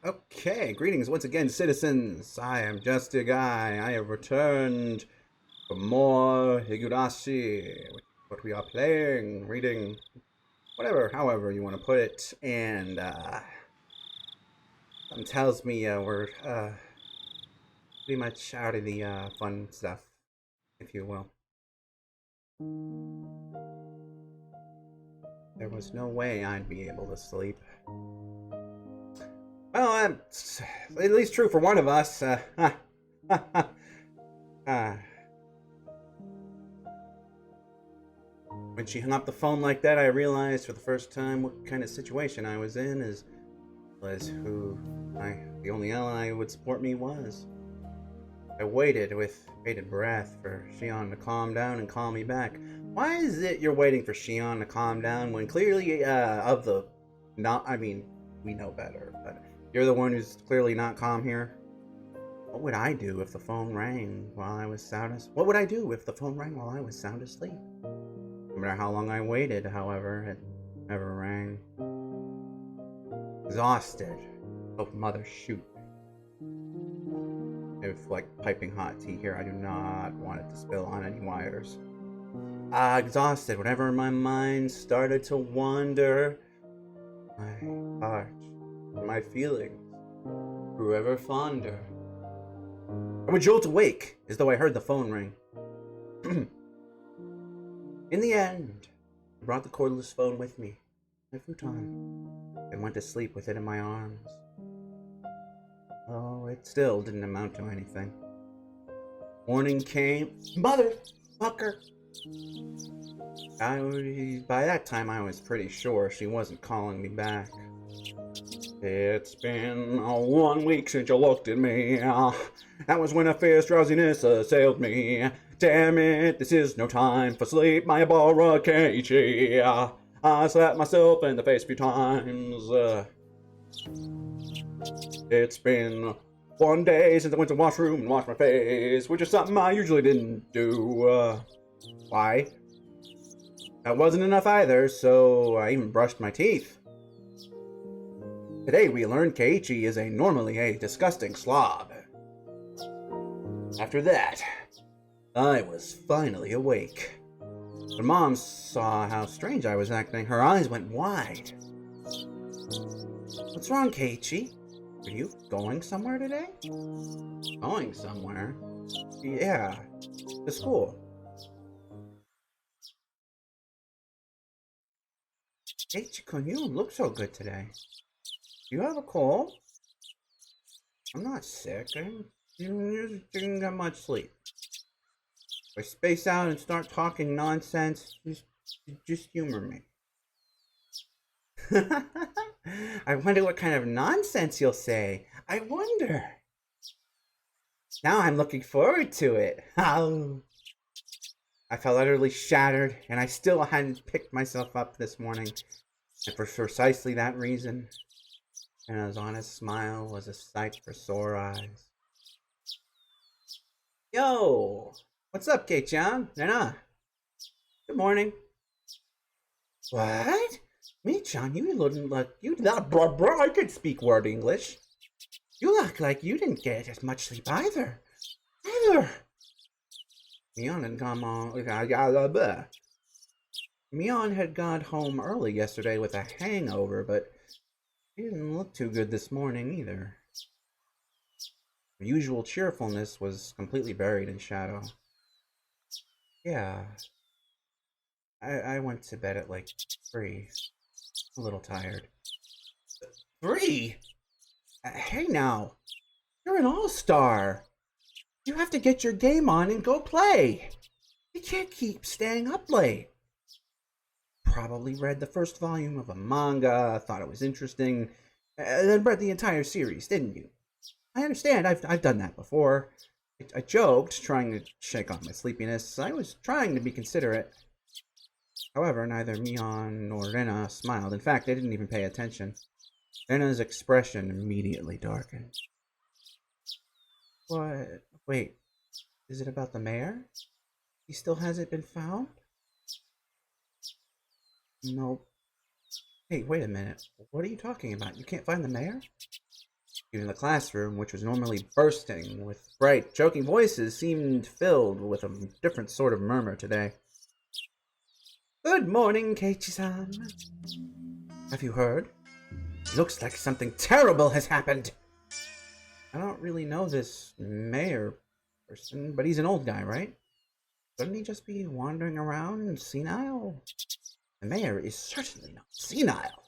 Okay, greetings once again, citizens. I am Justiguy. I have returned for more Higurashi, which is what we are playing, reading, whatever, however you want to put it. And something tells me we're pretty much out of the fun stuff, if you will. There was no way I'd be able to sleep. Well, that's at least true for one of us. When she hung up the phone like that, I realized for the first time what kind of situation I was in, as well as who the only ally who would support me was. I waited with bated breath for Shion to calm down and call me back. Why is it you're waiting for Shion to calm down when clearly, we know better, but you're the one who's clearly not calm here? What would I do if the phone rang while I was sound asleep? What would I do if the phone rang while I was sound asleep? No matter how long I waited, however, it never rang. Exhausted. Oh, mother, shoot. If, like, piping hot tea here, I do not want it to spill on any wires. Exhausted. Whenever my mind started to wander, my heart and my feelings grew ever fonder. I would jolt awake as though I heard the phone ring. In the end, I brought the cordless phone with me, my futon, and went to sleep with it in my arms. Oh, it still didn't amount to anything. Morning came. Motherfucker! By that time, I was pretty sure she wasn't calling me back. It's been 1 week since you looked at me. That was when a fierce drowsiness assailed me. Damn it, this is no time for sleep, my Abara Keiichi. I slapped myself in the face a few times. It's been 1 day since I went to the washroom and washed my face, which is something I usually didn't do. Why? That wasn't enough either, so I even brushed my teeth. Today we learned Keiichi is normally a disgusting slob. After that, I was finally awake. When Mom saw how strange I was acting, her eyes went wide. What's wrong, Keiichi? Are you going somewhere today? Going somewhere? Yeah, to school. Keiichi-kun, you don't look so good today. Do you have a cold? I'm not sick. You didn't get much sleep. If I space out and start talking nonsense, just humor me. I wonder what kind of nonsense you'll say. I wonder. Now I'm looking forward to it. I felt utterly shattered, and I still hadn't picked myself up this morning. And for precisely that reason, Anna's honest smile was a sight for sore eyes. Yo! What's up, Kei-chan? Nana? Good morning. What? Me-chan, you look like you... I can speak word English. You look like you didn't get as much sleep either. Mion had gone home early yesterday with a hangover, but he didn't look too good this morning either. Her usual cheerfulness was completely buried in shadow. Yeah. I went to bed at like 3. A little tired. 3? Hey now. You're an all-star. You have to get your game on and go play. You can't keep staying up late. Probably read the first volume of a manga, thought it was interesting, then read the entire series, didn't you? I understand, I've done that before. I joked, trying to shake off my sleepiness. I was trying to be considerate. However, neither Mion nor Rena smiled. In fact, they didn't even pay attention. Rena's expression immediately darkened. What? Wait, is it about the mayor? He still hasn't been found? Nope. Hey, wait a minute. What are you talking about? You can't find the mayor? Even the classroom, which was normally bursting with bright, joking voices, seemed filled with a different sort of murmur today. Good morning, Keiichi-san. Have you heard? It looks like something terrible has happened. I don't really know this mayor person, but he's an old guy, right? Shouldn't he just be wandering around senile? The mayor is certainly not senile.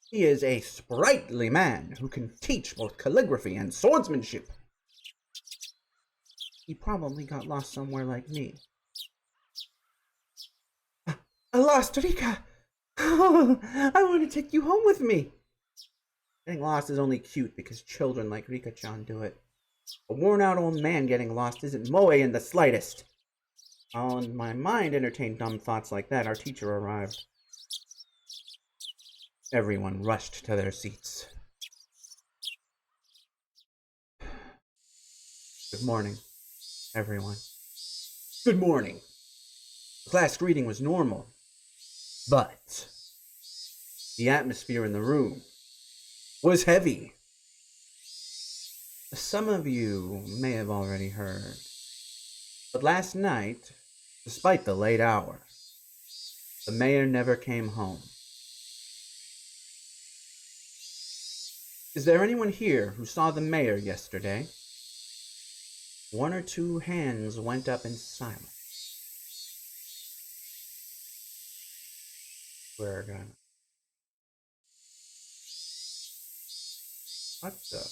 He is a sprightly man who can teach both calligraphy and swordsmanship. He probably got lost somewhere like me. I lost Rika! Oh, I want to take you home with me! Getting lost is only cute because children like Rika-chan do it. A worn-out old man getting lost isn't moe in the slightest. While my mind entertained dumb thoughts like that, our teacher arrived. Everyone rushed to their seats. Good morning, everyone. Good morning. The class greeting was normal, but the atmosphere in the room was heavy. Some of you may have already heard, but last night, despite the late hour, the mayor never came home. Is there anyone here who saw the mayor yesterday? One or two hands went up in silence. We're gonna... What the?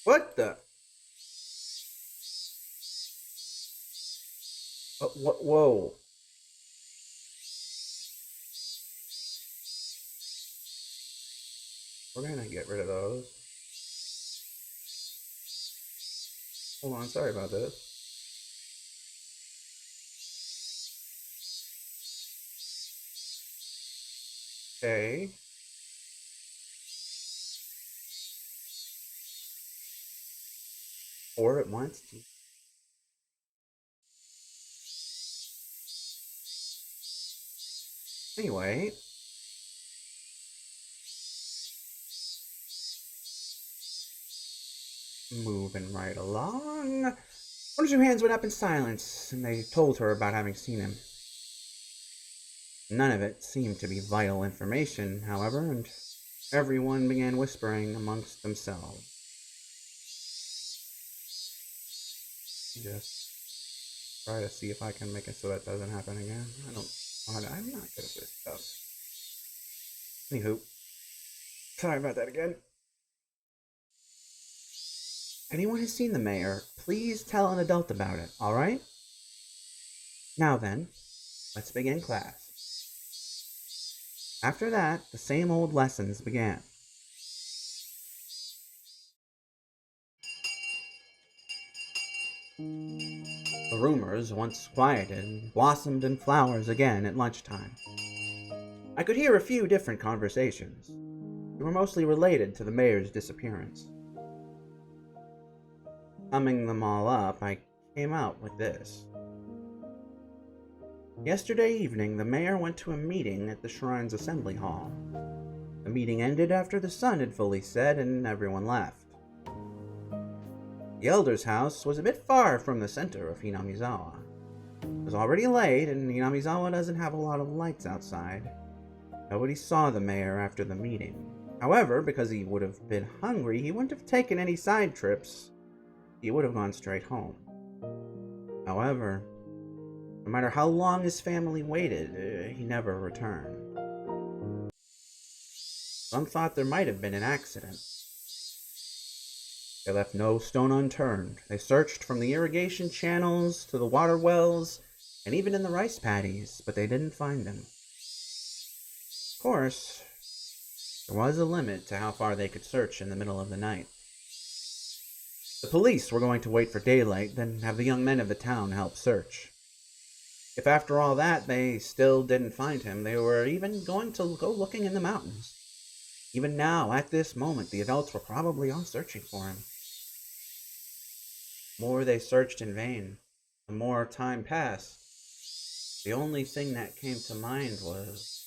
What the? Whoa. We're gonna get rid of those. Hold on, sorry about this. Okay. Or it wants to. Anyway. Moving right along. One or two hands went up in silence, and they told her about having seen him. None of it seemed to be vital information, however, and everyone began whispering amongst themselves. Just try to see if I can make it so that doesn't happen again. I'm not good at this stuff. Anywho, sorry about that again. Anyone who's seen the mayor, please tell an adult about it, alright? Now then, let's begin class. After that, the same old lessons began. The rumors, once quieted, blossomed in flowers again at lunchtime. I could hear a few different conversations. They were mostly related to the mayor's disappearance. Summing them all up, I came out with this. Yesterday evening, the mayor went to a meeting at the shrine's assembly hall. The meeting ended after the sun had fully set and everyone left. The elder's house was a bit far from the center of Hinamizawa. It was already late, and Hinamizawa doesn't have a lot of lights outside. Nobody saw the mayor after the meeting. However, because he would have been hungry, he wouldn't have taken any side trips. He would have gone straight home. However, no matter how long his family waited, he never returned. Some thought there might have been an accident. They left no stone unturned. They searched from the irrigation channels to the water wells, and even in the rice paddies, but they didn't find him. Of course, there was a limit to how far they could search in the middle of the night. The police were going to wait for daylight, then have the young men of the town help search. If after all that they still didn't find him, they were even going to go looking in the mountains. Even now, at this moment, the adults were probably all searching for him. The more they searched in vain, the more time passed. The only thing that came to mind was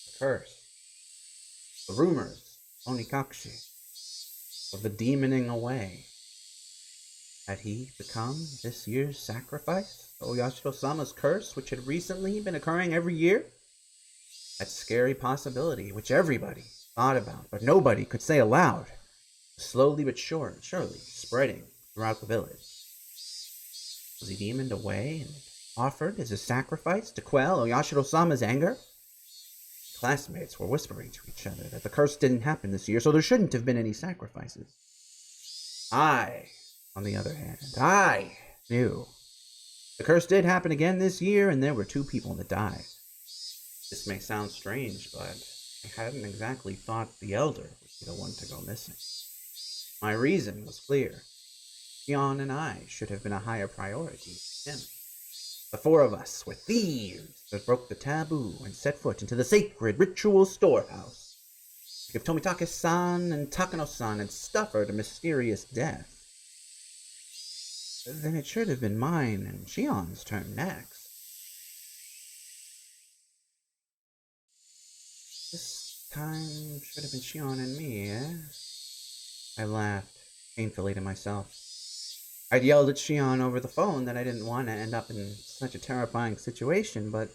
the curse. The rumors, Onikakushi, of the demoning away. Had he become this year's sacrifice? Oyashiro-sama's curse, which had recently been occurring every year? That scary possibility, which everybody thought about, but nobody could say aloud, slowly but surely spreading throughout the village. Was he demoned away and offered as a sacrifice to quell Oyashiro-sama's anger? Classmates were whispering to each other that the curse didn't happen this year, so there shouldn't have been any sacrifices. I, on the other hand, I knew. The curse did happen again this year, and there were 2 people that died. This may sound strange, but I hadn't exactly thought the elder would be the one to go missing. My reason was clear. Mion and I should have been a higher priority than him. The 4 of us were thieves that broke the taboo and set foot into the sacred ritual storehouse. If Tomitake-san and Takano-san had suffered a mysterious death, then it should have been mine and Shion's turn next. This time should have been Shion and me, eh? I laughed, painfully to myself. I'd yelled at Shion over the phone that I didn't want to end up in such a terrifying situation, but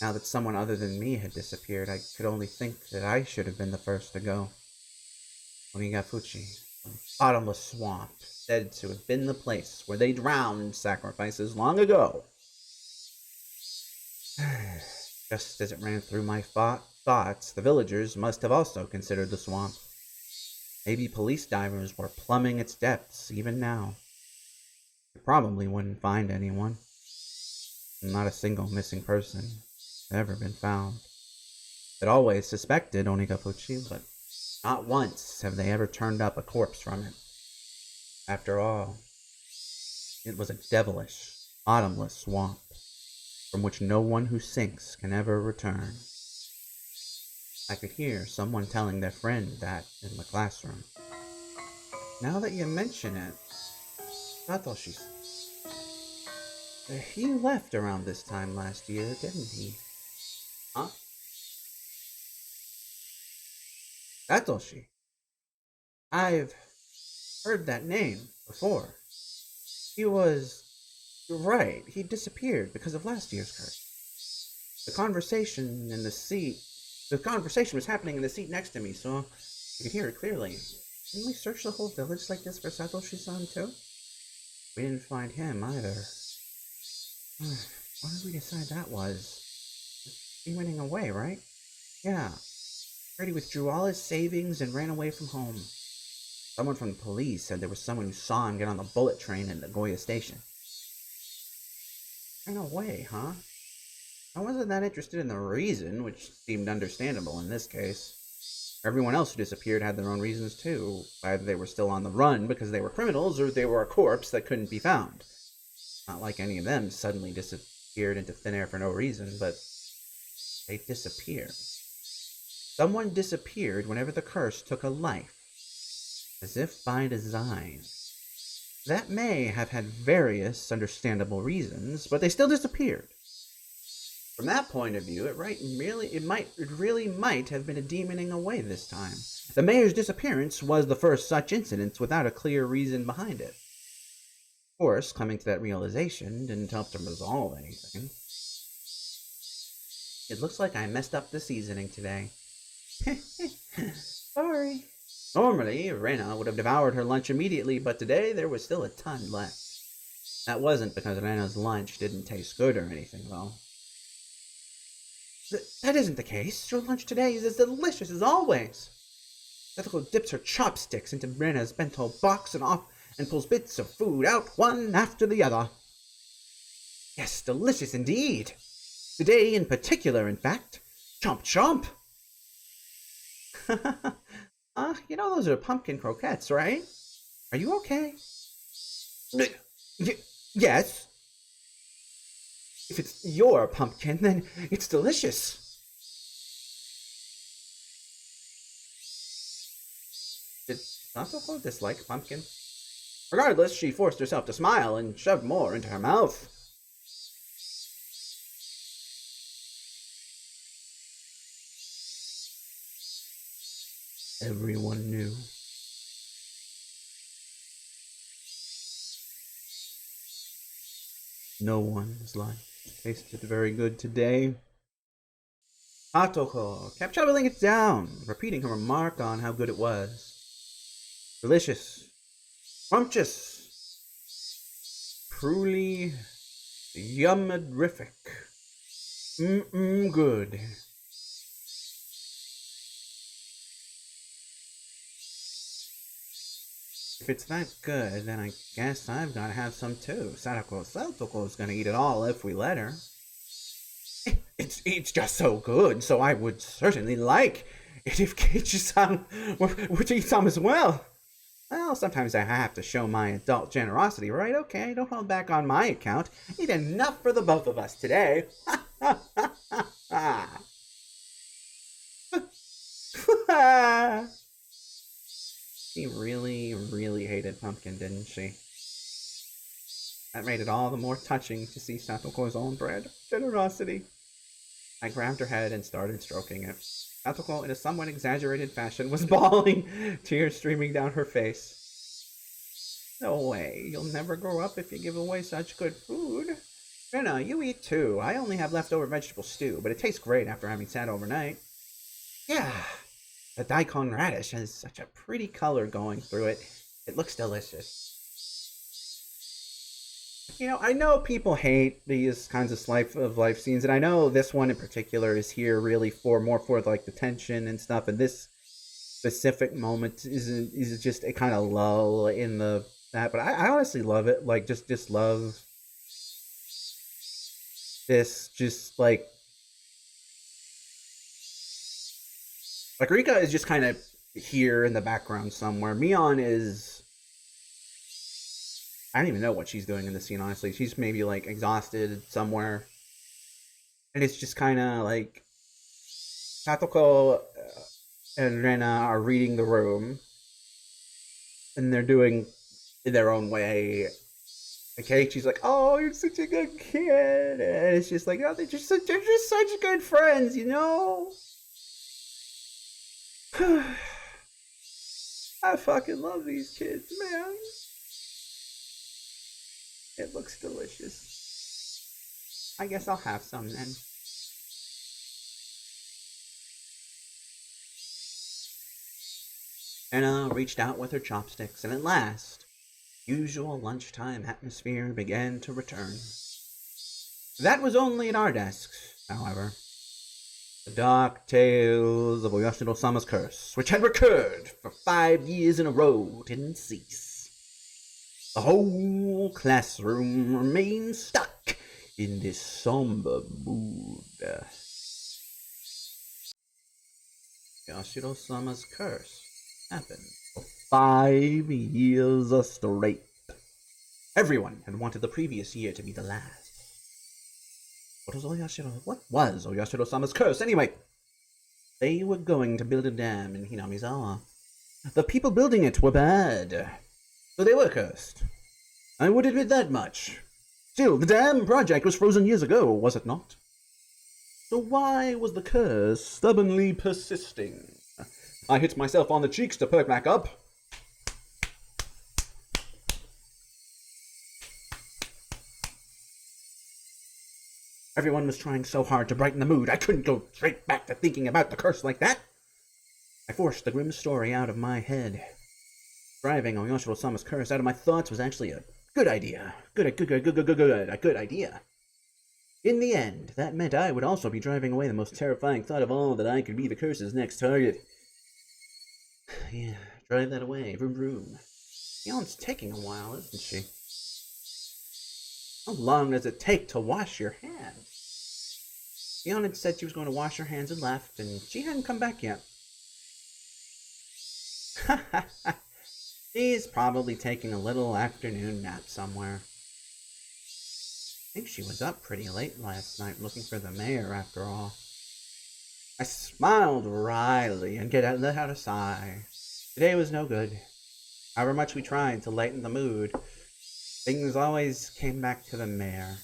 now that someone other than me had disappeared, I could only think that I should have been the first to go. Onigafuchi, the bottomless swamp, said to have been the place where they drowned sacrifices long ago. Just as it ran through my thoughts, the villagers must have also considered the swamp. Maybe police divers were plumbing its depths even now. They probably wouldn't find anyone. Not a single missing person had ever been found. They'd always suspected Onigafuchi, but not once have they ever turned up a corpse from it. After all, it was a devilish, bottomless swamp, from which no one who sinks can ever return. I could hear someone telling their friend that in the classroom. Now that you mention it, Satoshi, he left around this time last year, didn't he? Huh? Satoshi? I've heard that name before. You're right, he disappeared because of last year's curse. The conversation was happening in the seat next to me, so I could hear it clearly. Didn't we search the whole village like this for Satoshi-san too? We didn't find him either. What did we decide that was? He went away, right? Yeah. Heard he withdrew all his savings and ran away from home. Someone from the police said there was someone who saw him get on the bullet train at Nagoya Station. Ran away, huh? I wasn't that interested in the reason, which seemed understandable in this case. Everyone else who disappeared had their own reasons too. Either they were still on the run because they were criminals, or they were a corpse that couldn't be found. Not like any of them suddenly disappeared into thin air for no reason, but they disappeared. Someone disappeared whenever the curse took a life, as if by design. That may have had various understandable reasons, but they still disappeared. From that point of view, it really might have been a demoning away this time. The mayor's disappearance was the first such incident without a clear reason behind it. Of course, coming to that realization didn't help to resolve anything. It looks like I messed up the seasoning today. Sorry. Normally, Rena would have devoured her lunch immediately, but today there was still a ton left. That wasn't because Rena's lunch didn't taste good or anything, though. That isn't the case. Your lunch today is as delicious as always. Setsuko dips her chopsticks into Rena's bento box and pulls bits of food out one after the other. Yes, delicious indeed. Today in particular, in fact. Chomp chomp. Those are pumpkin croquettes, right? Are you okay? Yes. If it's your pumpkin, then it's delicious. Did Santoko dislike pumpkin? Regardless, she forced herself to smile and shoved more into her mouth. Everyone knew. No one's life tasted very good today. Hatoko kept shoveling it down, repeating her remark on how good it was. Delicious, scrumptious, truly yummerific. Good. If it's that good, then I guess I've got to have some too. Satoko's gonna eat it all if we let her. It's just so good, so I would certainly like it if Keiichi-san were to eat some as well. Well, sometimes I have to show my adult generosity, right? Okay, don't hold back on my account. Eat enough for the both of us today. She really, really hated pumpkin, didn't she? That made it all the more touching to see Satoko's own brand of generosity. I grabbed her head and started stroking it. Satoko, in a somewhat exaggerated fashion, was bawling, tears streaming down her face. No way, you'll never grow up if you give away such good food. Rena, you eat too. I only have leftover vegetable stew, but it tastes great after having sat overnight. Yeah, the daikon radish has such a pretty color going through it. It looks delicious. You know, I know people hate these kinds of life scenes, and I know this one in particular is here really for more for like the tension and stuff. And this specific moment is just a kind of lull in the that. But I honestly love it. Like just love this. Just like Rika is just kind of here in the background somewhere. Mion is I don't even know what she's doing in the scene, honestly. She's maybe like exhausted somewhere. And it's just kind of like Satoko and Rena are reading the room. And they're doing in their own way. Okay, she's like, "Oh, you're such a good kid," and it's just like, "Oh, they're just such good friends, you know." I fucking love these kids, man. It looks delicious. I guess I'll have some then. Anna reached out with her chopsticks, and at last, usual lunchtime atmosphere began to return. That was only at our desks, however. The dark tales of Oyashiro-sama's curse, which had recurred for 5 years in a row, didn't cease. The whole classroom remained stuck in this somber mood. Oyashiro-sama's curse happened for 5 years straight. Everyone had wanted the previous year to be the last. What was Oyashiro-sama's curse anyway? They were going to build a dam in Hinamizawa. The people building it were bad, so they were cursed. I would admit that much. Still, the dam project was frozen years ago, was it not? So why was the curse stubbornly persisting? I hit myself on the cheeks to perk back up. Everyone was trying so hard to brighten the mood, I couldn't go straight back to thinking about the curse like that. I forced the grim story out of my head. Driving Oyashiro-sama's curse out of my thoughts was actually a good idea. Good idea. In the end, that meant I would also be driving away the most terrifying thought of all, that I could be the curse's next target. Yeah, drive that away. Vroom vroom. Mion's taking a while, isn't she? How long does it take to wash your hands? Mion had said she was going to wash her hands and left, and she hadn't come back yet. She's probably taking a little afternoon nap somewhere. I think she was up pretty late last night looking for the mayor, after all. I smiled wryly and let out a sigh. Today was no good. However much we tried to lighten the mood, things always came back to the mayor.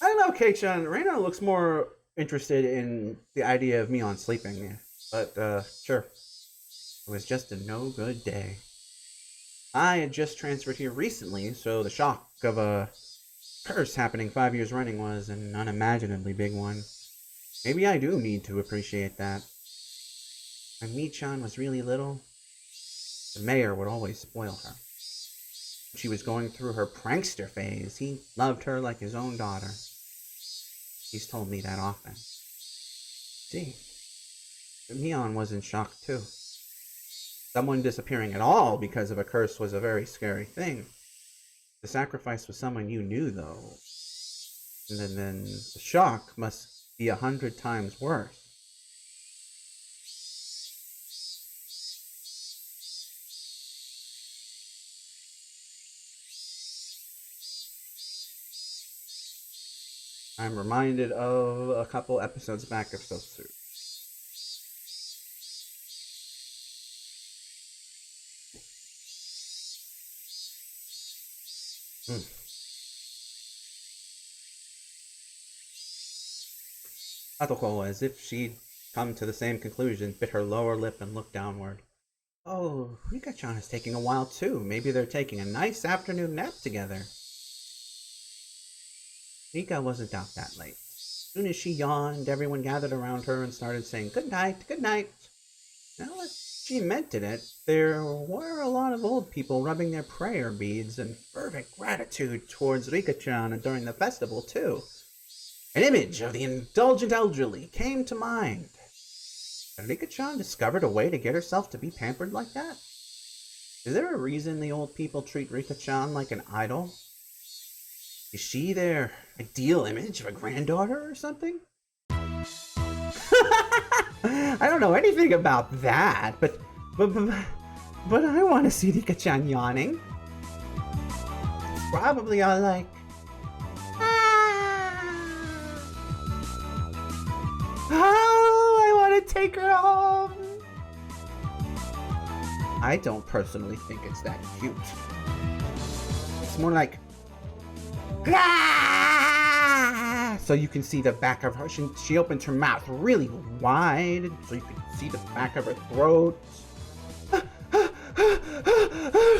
I don't know, Kei-chan. Reina looks more interested in the idea of Mion sleeping, but sure. It was just a no-good day. I had just transferred here recently, so the shock of a curse happening 5 years running was an unimaginably big one. Maybe I do need to appreciate that. When Michan was really little, the mayor would always spoil her. When she was going through her prankster phase, he loved her like his own daughter. He's told me that often. See, but Mion was in shock too. Someone disappearing at all because of a curse was a very scary thing. The sacrifice was someone you knew, though. And then the shock must be 100 times worse. I'm reminded of a couple episodes back of Sotsu. Satoko, as if she'd come to the same conclusion, bit her lower lip and looked downward. Oh, Rika-chan is taking a while too. Maybe they're taking a nice afternoon nap together. Rika wasn't out that late. As soon as she yawned, everyone gathered around her and started saying, "Good night, good night." Now, if she meant it, there were a lot of old people rubbing their prayer beads in fervent gratitude towards Rika-chan during the festival, too. An image of the indulgent elderly came to mind. Had Rika-chan discovered a way to get herself to be pampered like that? Is there a reason the old people treat Rika-chan like an idol? Is she their ideal image of a granddaughter or something? I don't know anything about that, but I want to see Rika-chan yawning. Probably all like, oh, I want to take her home. I don't personally think it's that cute. It's more like, ah! So you can see the back of her. She opened her mouth really wide, so you can see the back of her throat. Her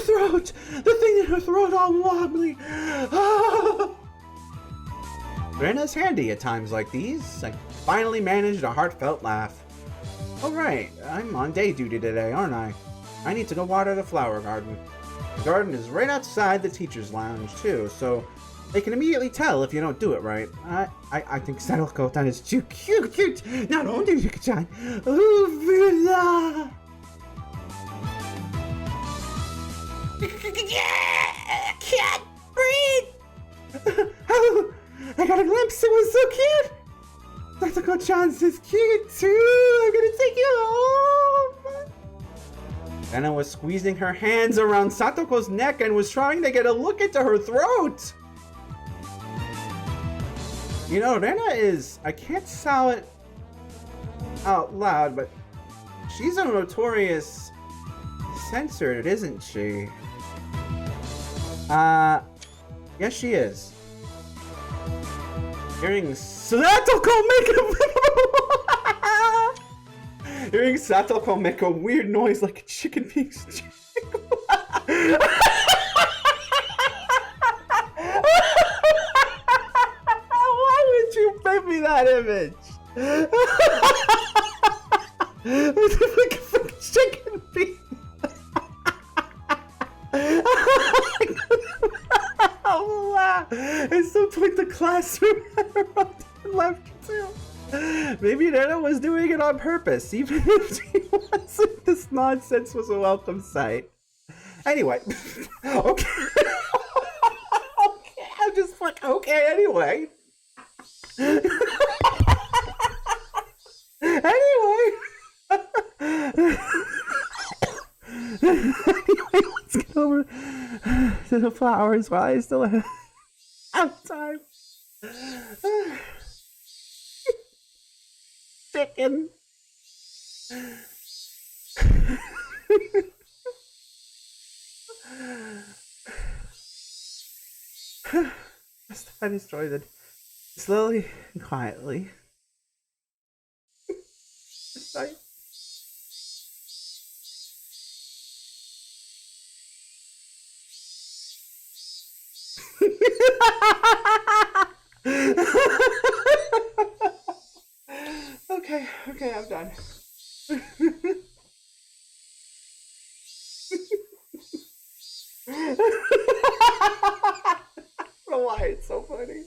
throat! The thing in her throat all wobbly. Rena's handy at times like these. I finally managed a heartfelt laugh. Oh right, I'm on day duty today, aren't I? I need to go water the flower garden. The garden is right outside the teacher's lounge too, so they can immediately tell if you don't do it right. I think Satoko-tan is too cute. Not only Rika-chan. Can't breathe. Oh, I got a glimpse. It was so cute. Satoko-chan's is cute too. I'm gonna take you home. Anna was squeezing her hands around Satoko's neck and was trying to get a look into her throat. You know, Rena is, I can't say it out loud, but she's a notorious censored, isn't she? Yes she is. Hearing Satoko make a weird noise like a chicken being strangled. Why would you give me that image? Like a chicken being. At some point the classroom left too. Maybe Nana was doing it on purpose, even if she wasn't. This nonsense was a welcome sight. Anyway, okay. Okay, I'm just like, okay, anyway. Anyway, let's get over to the flowers while I still have time. Chicken. I destroyed it slowly and quietly. Okay, I'm done. I don't know why it's so funny.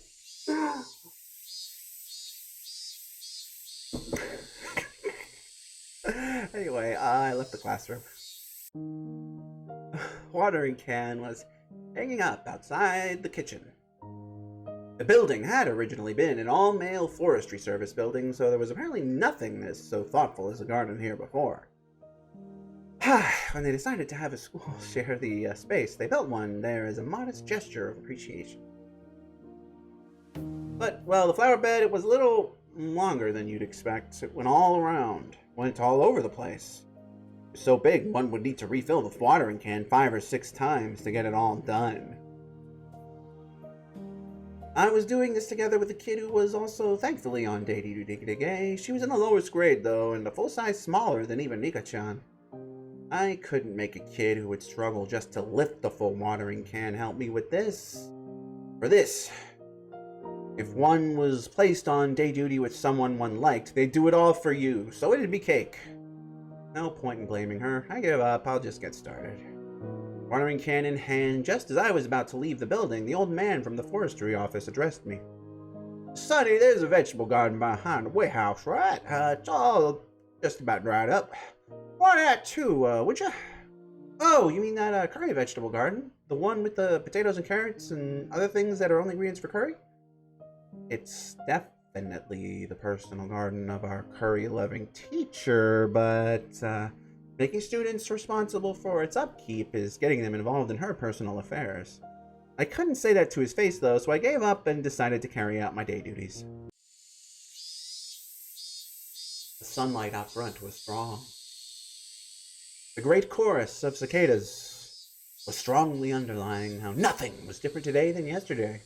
Anyway, I left the classroom. Watering can was hanging up outside the kitchen. The building had originally been an all-male forestry service building, so there was apparently nothing as so thoughtful as a garden here before. When they decided to have a school share the space, they built one there as a modest gesture of appreciation. But, well, the flower bed, it was a little longer than you'd expect. It went all around, went all over the place. It was so big, one would need to refill the watering can 5 or 6 times to get it all done. I was doing this together with a kid who was also thankfully on Justiguy. She was in the lowest grade, though, and a full size smaller than even Nika-chan. I couldn't make a kid who would struggle just to lift the full watering can help me with this. For this, if one was placed on day duty with someone one liked, they'd do it all for you, so it'd be cake. No point in blaming her. I give up, I'll just get started. Watering can in hand, just as I was about to leave the building, the old man from the forestry office addressed me. Sonny, there's a vegetable garden behind the warehouse, right? It's all just about dried up. Why that too, would ya? Oh, you mean that curry vegetable garden? The one with the potatoes and carrots and other things that are only ingredients for curry? It's definitely the personal garden of our curry-loving teacher, but making students responsible for its upkeep is getting them involved in her personal affairs. I couldn't say that to his face, though, so I gave up and decided to carry out my day duties. The sunlight out front was strong. The great chorus of cicadas was strongly underlying how nothing was different today than yesterday.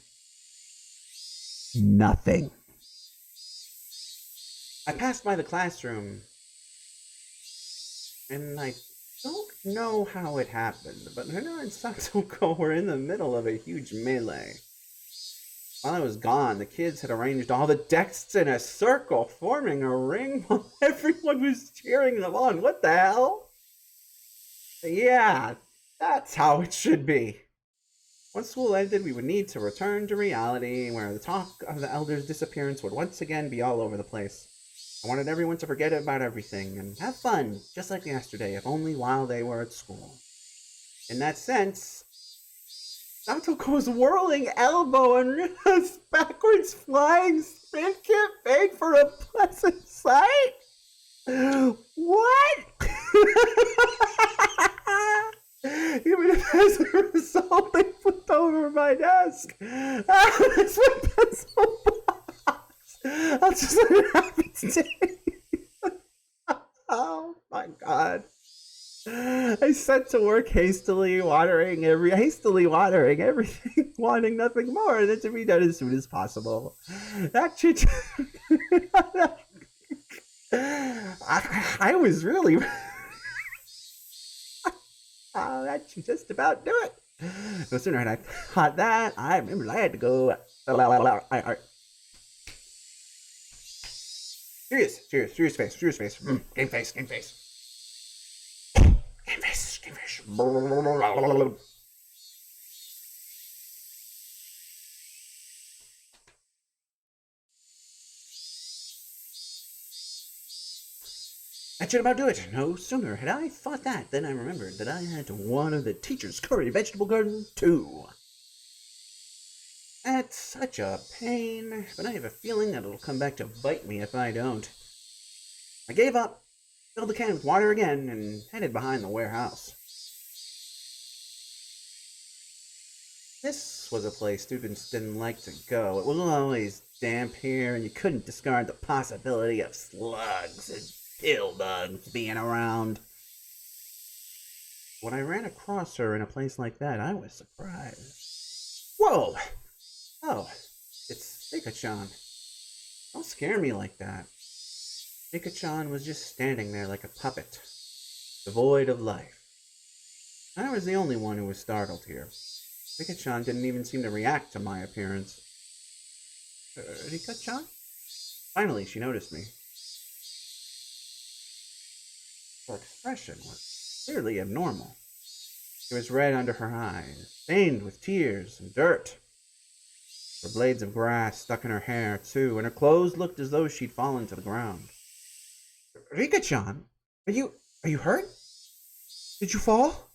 Nothing. I passed by the classroom, and I don't know how it happened, but Hina and Satoko were in the middle of a huge melee. While I was gone, the kids had arranged all the desks in a circle, forming a ring while everyone was cheering them on. What the hell? Yeah, that's how it should be. Once school ended, we would need to return to reality, where the talk of the elders' disappearance would once again be all over the place. I wanted everyone to forget about everything and have fun, just like yesterday, if only while they were at school. In that sense, Santoko's whirling elbow and Rina's backwards flying spin can't make for a pleasant sight. What? Even if as a result they flipped over my desk. That's my pencil box. I'll just let it happen today. Oh my god. I set to work hastily watering everything, wanting nothing more than to be done as soon as possible. That should I was really that should just about do it. No sooner had I thought that, I remembered I had to go. Serious face. Game face. Game face. That should about do it. No sooner had I thought that than I remembered that I had one of the teacher's curry vegetable garden too. That's such a pain, but I have a feeling that it'll come back to bite me if I don't. I gave up, filled the can with water again, and headed behind the warehouse. This was a place students didn't like to go. It was always damp here, and you couldn't discard the possibility of slugs and pill bugs being around. When I ran across her in a place like that, I was surprised. Whoa! Oh, it's Nika-chan. Don't scare me like that. Nika-chan was just standing there like a puppet, devoid of life. I was the only one who was startled here. Rika-chan didn't even seem to react to my appearance. Rika-chan? Finally, she noticed me. Her expression was clearly abnormal. It was red under her eyes, stained with tears and dirt. Her blades of grass stuck in her hair, too, and her clothes looked as though she'd fallen to the ground. Rika-chan? Are you hurt? Did you fall?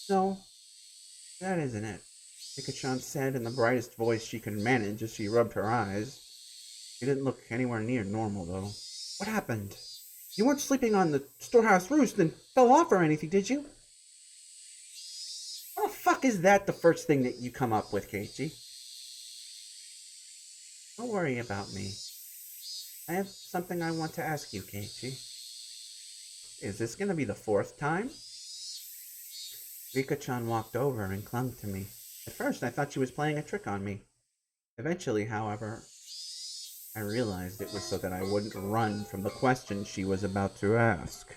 No, that isn't it, Rika-chan said in the brightest voice she could manage as she rubbed her eyes. She didn't look anywhere near normal, though. What happened? You weren't sleeping on the storehouse roost and fell off or anything, did you? How the fuck is that the first thing that you come up with, Keiichi? Don't worry about me. I have something I want to ask you, Keiichi. Is this gonna be the fourth time? Rika-chan walked over and clung to me. At first, I thought she was playing a trick on me. Eventually, however, I realized it was so that I wouldn't run from the question she was about to ask.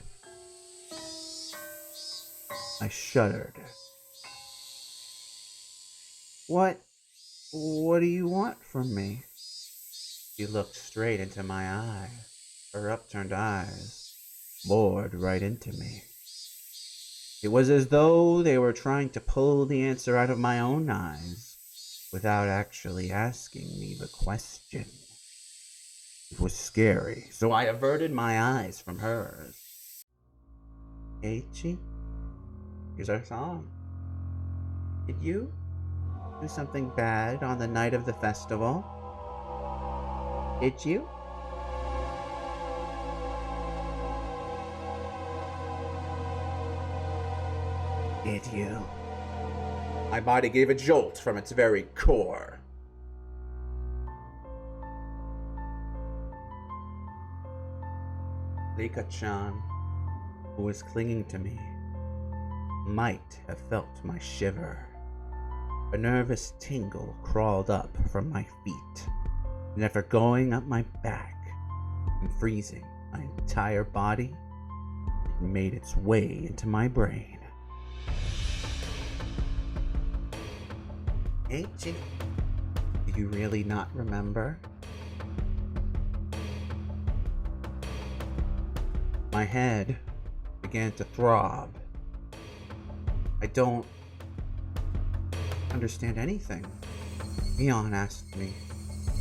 I shuddered. What do you want from me? She looked straight into my eyes, her upturned eyes bored right into me. It was as though they were trying to pull the answer out of my own eyes without actually asking me the question. It was scary, so I averted my eyes from hers. Keiichi, here's our song. Did you do something bad on the night of the festival? Did you? Did you? My body gave a jolt from its very core. Rika-chan, who was clinging to me, might have felt my shiver. A nervous tingle crawled up from my feet, and after going up my back and freezing my entire body, it made its way into my brain. Keiichi, do you really not remember? My head began to throb. I don't understand anything. Mion asked me.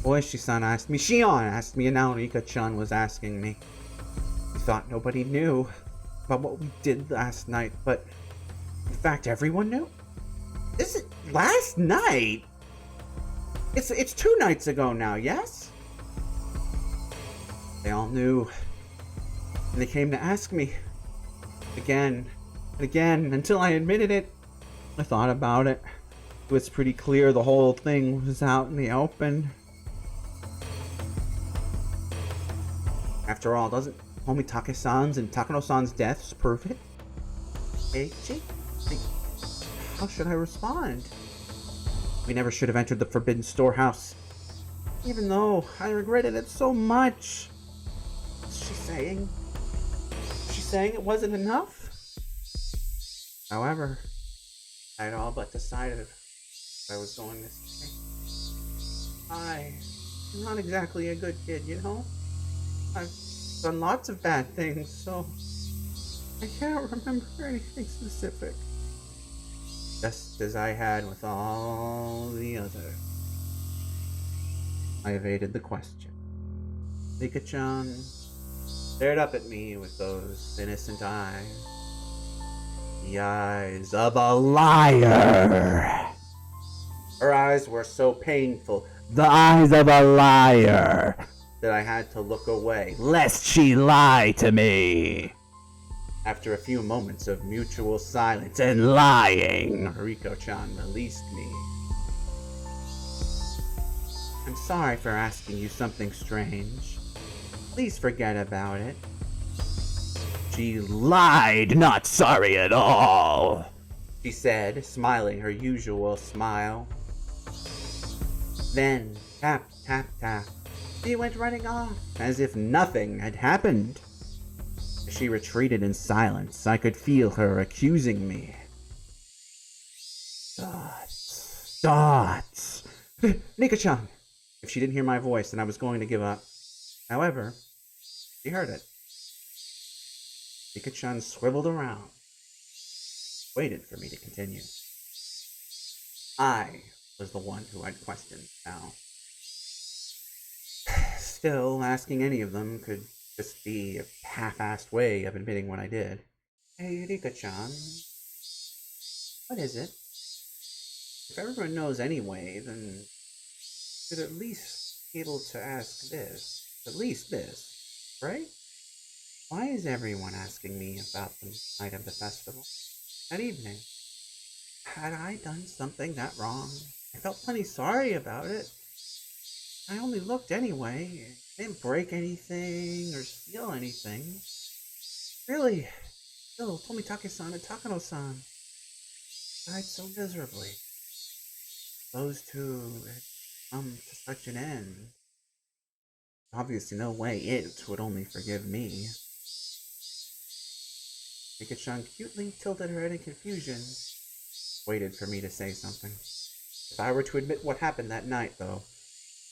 Ooishi-san asked me. Shion asked me. And now Rika-chan was asking me. We thought nobody knew about what we did last night, but in fact everyone knew? Is it last night? It's 2 nights ago now, yes? They all knew. And they came to ask me. Again and again, until I admitted it. I thought about it. It was pretty clear the whole thing was out in the open. After all, doesn't Tomitake-san's and Takano-san's deaths prove it? Keiichi? How should I respond? We never should have entered the forbidden storehouse. Even though I regretted it so much. What's she saying? She's saying it wasn't enough? However, I had all but decided what I was going to say. I'm not exactly a good kid, you know? I've done lots of bad things, so I can't remember anything specific. Just as I had with all the others. I evaded the question. Rika-chan stared up at me with those innocent eyes. The eyes of a liar! Her eyes were so painful, the eyes of a liar, that I had to look away, lest she lie to me. After a few moments of mutual silence and lying, Rika-chan released me. I'm sorry for asking you something strange. Please forget about it. She lied, not sorry at all, she said, smiling her usual smile. Then, tap, tap, tap, she went running off, as if nothing had happened. As she retreated in silence, I could feel her accusing me. Dots! Nika-chan! If she didn't hear my voice, then I was going to give up. However, she heard it. Nika-chan swiveled around, waited for me to continue. I was the one who I'd questioned now. Still, asking any of them could just be a half-assed way of admitting what I did. Hey, Rika-chan, what is it? If everyone knows anyway, then you should at least be able to ask this. At least this, right? Why is everyone asking me about the night of the festival? That evening. Had I done something that wrong? I felt plenty sorry about it. I only looked anyway. I didn't break anything or steal anything. Really, still, Tomitake-san and Takano-san died so miserably. Those two had come to such an end. Obviously, no way it would only forgive me. Nika-chan cutely tilted her head in confusion, waited for me to say something. If I were to admit what happened that night, though,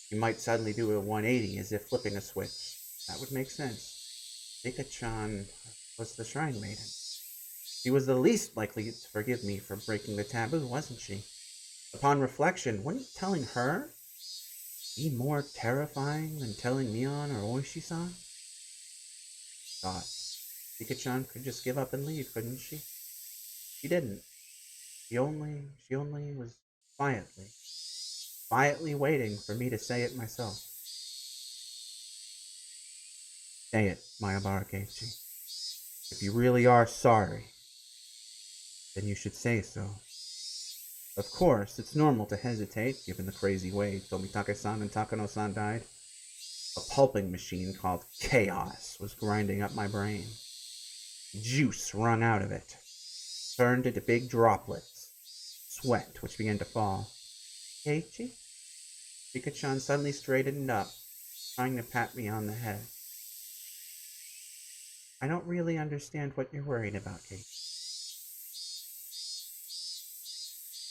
she might suddenly do a 180 as if flipping a switch. That would make sense. Nika-chan was the shrine maiden. She was the least likely to forgive me for breaking the taboo, wasn't she? Upon reflection, wouldn't telling her be more terrifying than telling Mion or Ooishi-san? Thought. Nika-chan could just give up and leave, couldn't she? She didn't. She only was quietly waiting for me to say it myself. Say it, Mayabara Keiichi. If you really are sorry, then you should say so. Of course, it's normal to hesitate, given the crazy way Tomitake-san and Takano-san died. A pulping machine called Chaos was grinding up my brain. Juice wrung out of it, turned into big droplets. Sweat, which began to fall. Keiichi? Nika-chan suddenly straightened up, trying to pat me on the head. I don't really understand what you're worried about, Keiichi.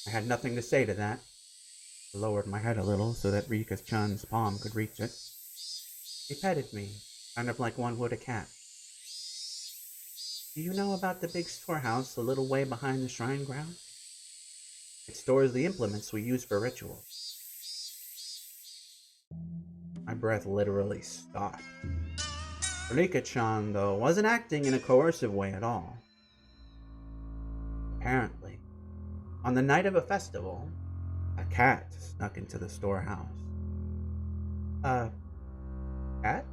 I had nothing to say to that. I lowered my head a little so that Rika-chan's palm could reach it. She petted me, kind of like one would a cat. Do you know about the big storehouse a little way behind the shrine ground? It stores the implements we use for rituals. My breath literally stopped. Rika-chan, though, wasn't acting in a coercive way at all. Apparently, on the night of a festival, a cat snuck into the storehouse. A cat?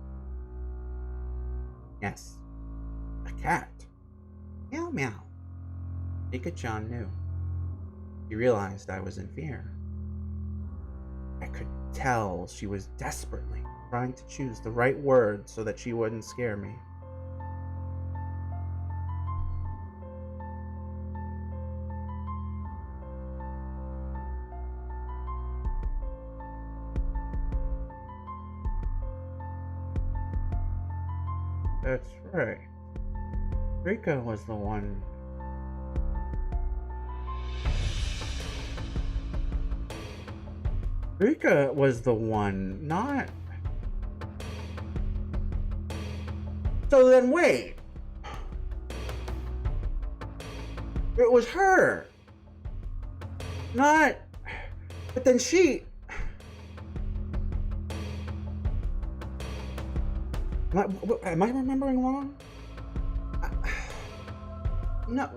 Yes, a cat. Meow meow. Nika-chan knew. She realized I was in fear. I could tell she was desperately trying to choose the right words so that she wouldn't scare me. That's right. Rika was the one. Rika was the one, not. So then wait. It was her. Not. But then she. Am I remembering wrong? No.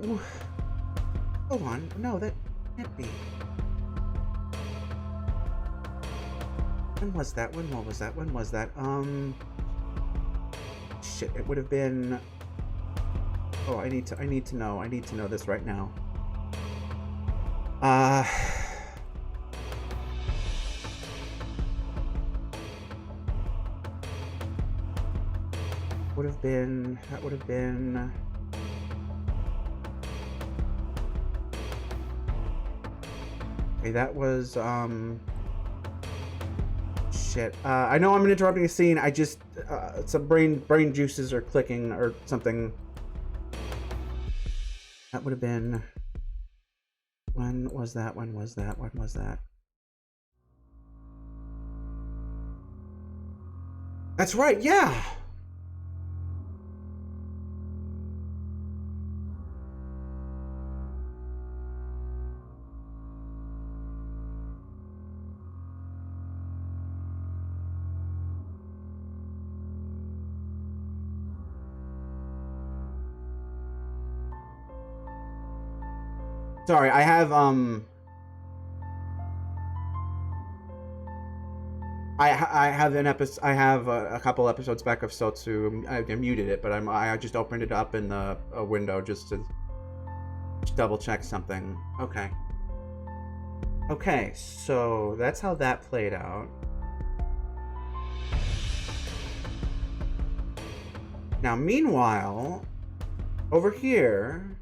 Hold on. No, that can't be. When was that? When was that? When was that? Shit, it would have been. Oh, I need to know. I need to know this right now. Would have been. That would have been. Okay, that was shit. I know I'm interrupting a scene. I just some brain juices are clicking or something. That would have been. When was that? When was that? When was that? That's right, yeah! Sorry, I have I have an episode. I have a couple episodes back of Sotsu. I muted it, but I just opened it up in the window just to double check something. Okay. Okay, so that's how that played out. Now, meanwhile, over here,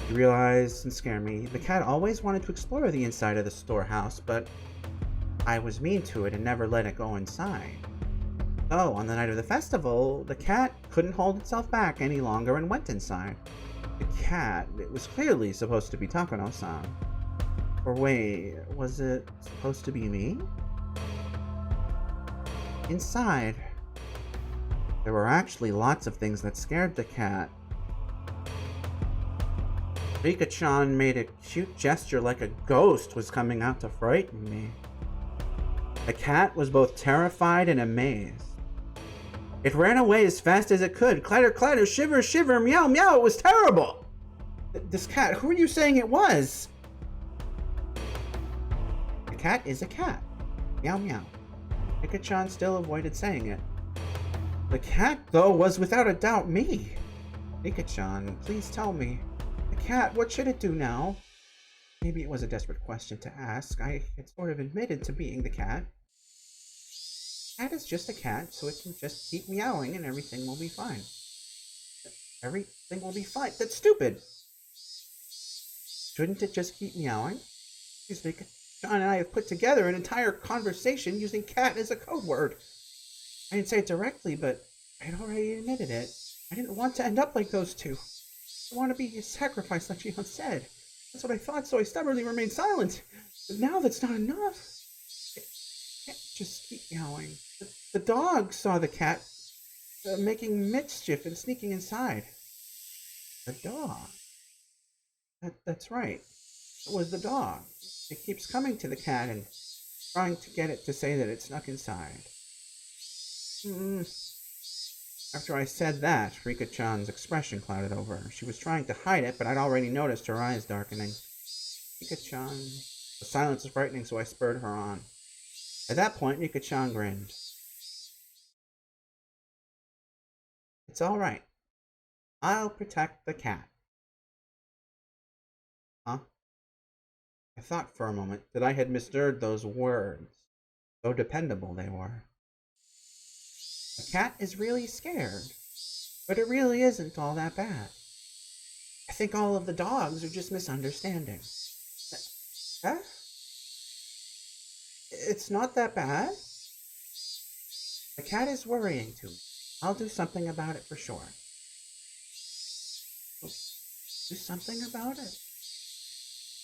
you realize and scare me. The cat always wanted to explore the inside of the storehouse, but I was mean to it and never let it go inside. So, on the night of the festival, the cat couldn't hold itself back any longer and went inside. The cat, it was clearly supposed to be Takano-san. Or wait, was it supposed to be me? Inside, there were actually lots of things that scared the cat. Rika-chan made a cute gesture like a ghost was coming out to frighten me. The cat was both terrified and amazed. It ran away as fast as it could. Clatter, clatter, shiver, shiver, meow, meow. It was terrible. This cat, who are you saying it was? The cat is a cat. Meow, meow. Rika-chan still avoided saying it. The cat, though, was without a doubt me. Rika-chan, please tell me. The cat, what should it do now? Maybe it was a desperate question to ask. I had sort of admitted to being the cat. Cat is just a cat, so it can just keep meowing and everything will be fine. Everything will be fine. That's stupid. Shouldn't it just keep meowing? Excuse me, John and I have put together an entire conversation using cat as a code word. I didn't say it directly, but I had already admitted it. I didn't want to end up like those two. I want to be sacrificed like she once said. That's what I thought, so I stubbornly remained silent. But now that's not enough. I can't just keep meowing. The dog saw the cat making mischief and sneaking inside. The dog? That's right. It was the dog. It keeps coming to the cat and trying to get it to say that it snuck inside. After I said that, Rika-chan's expression clouded over. She was trying to hide it, but I'd already noticed her eyes darkening. Rika-chan... The silence was frightening, so I spurred her on. At that point, Rika-chan grinned. It's all right. I'll protect the cat. Huh? I thought for a moment that I had misheard those words. So dependable they were. The cat is really scared, but it really isn't all that bad. I think all of the dogs are just misunderstanding. Huh? It's not that bad. The cat is worrying too. I'll do something about it for sure. Do something about it?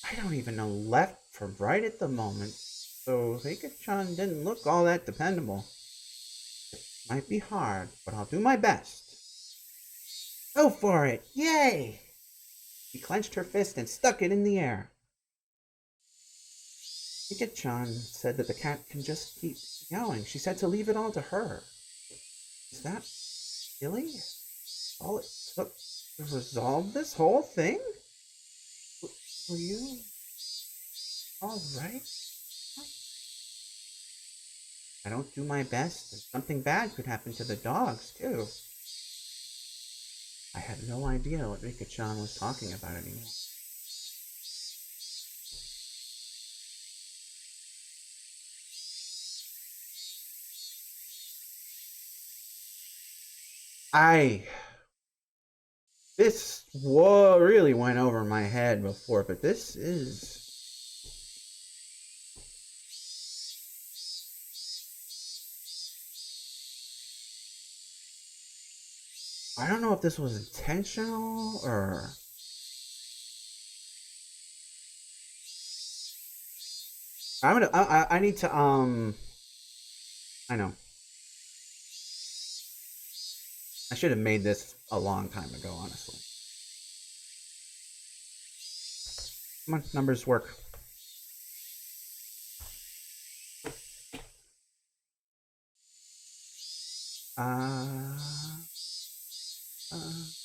I don't even know left from right at the moment, so Rika-chan didn't look all that dependable. It might be hard, but I'll do my best. Go for it! Yay! She clenched her fist and stuck it in the air. Rika-chan said that the cat can just keep meowing. She said to leave it all to her. Is that really all it took to resolve this whole thing? Were you all right? I don't do my best, and something bad could happen to the dogs, too. I had no idea what Rika-chan was talking about anymore. This really went over my head before, but this is... I don't know if this was intentional or I need to I know. I should have made this a long time ago, honestly. Come on, numbers work. Uh, uh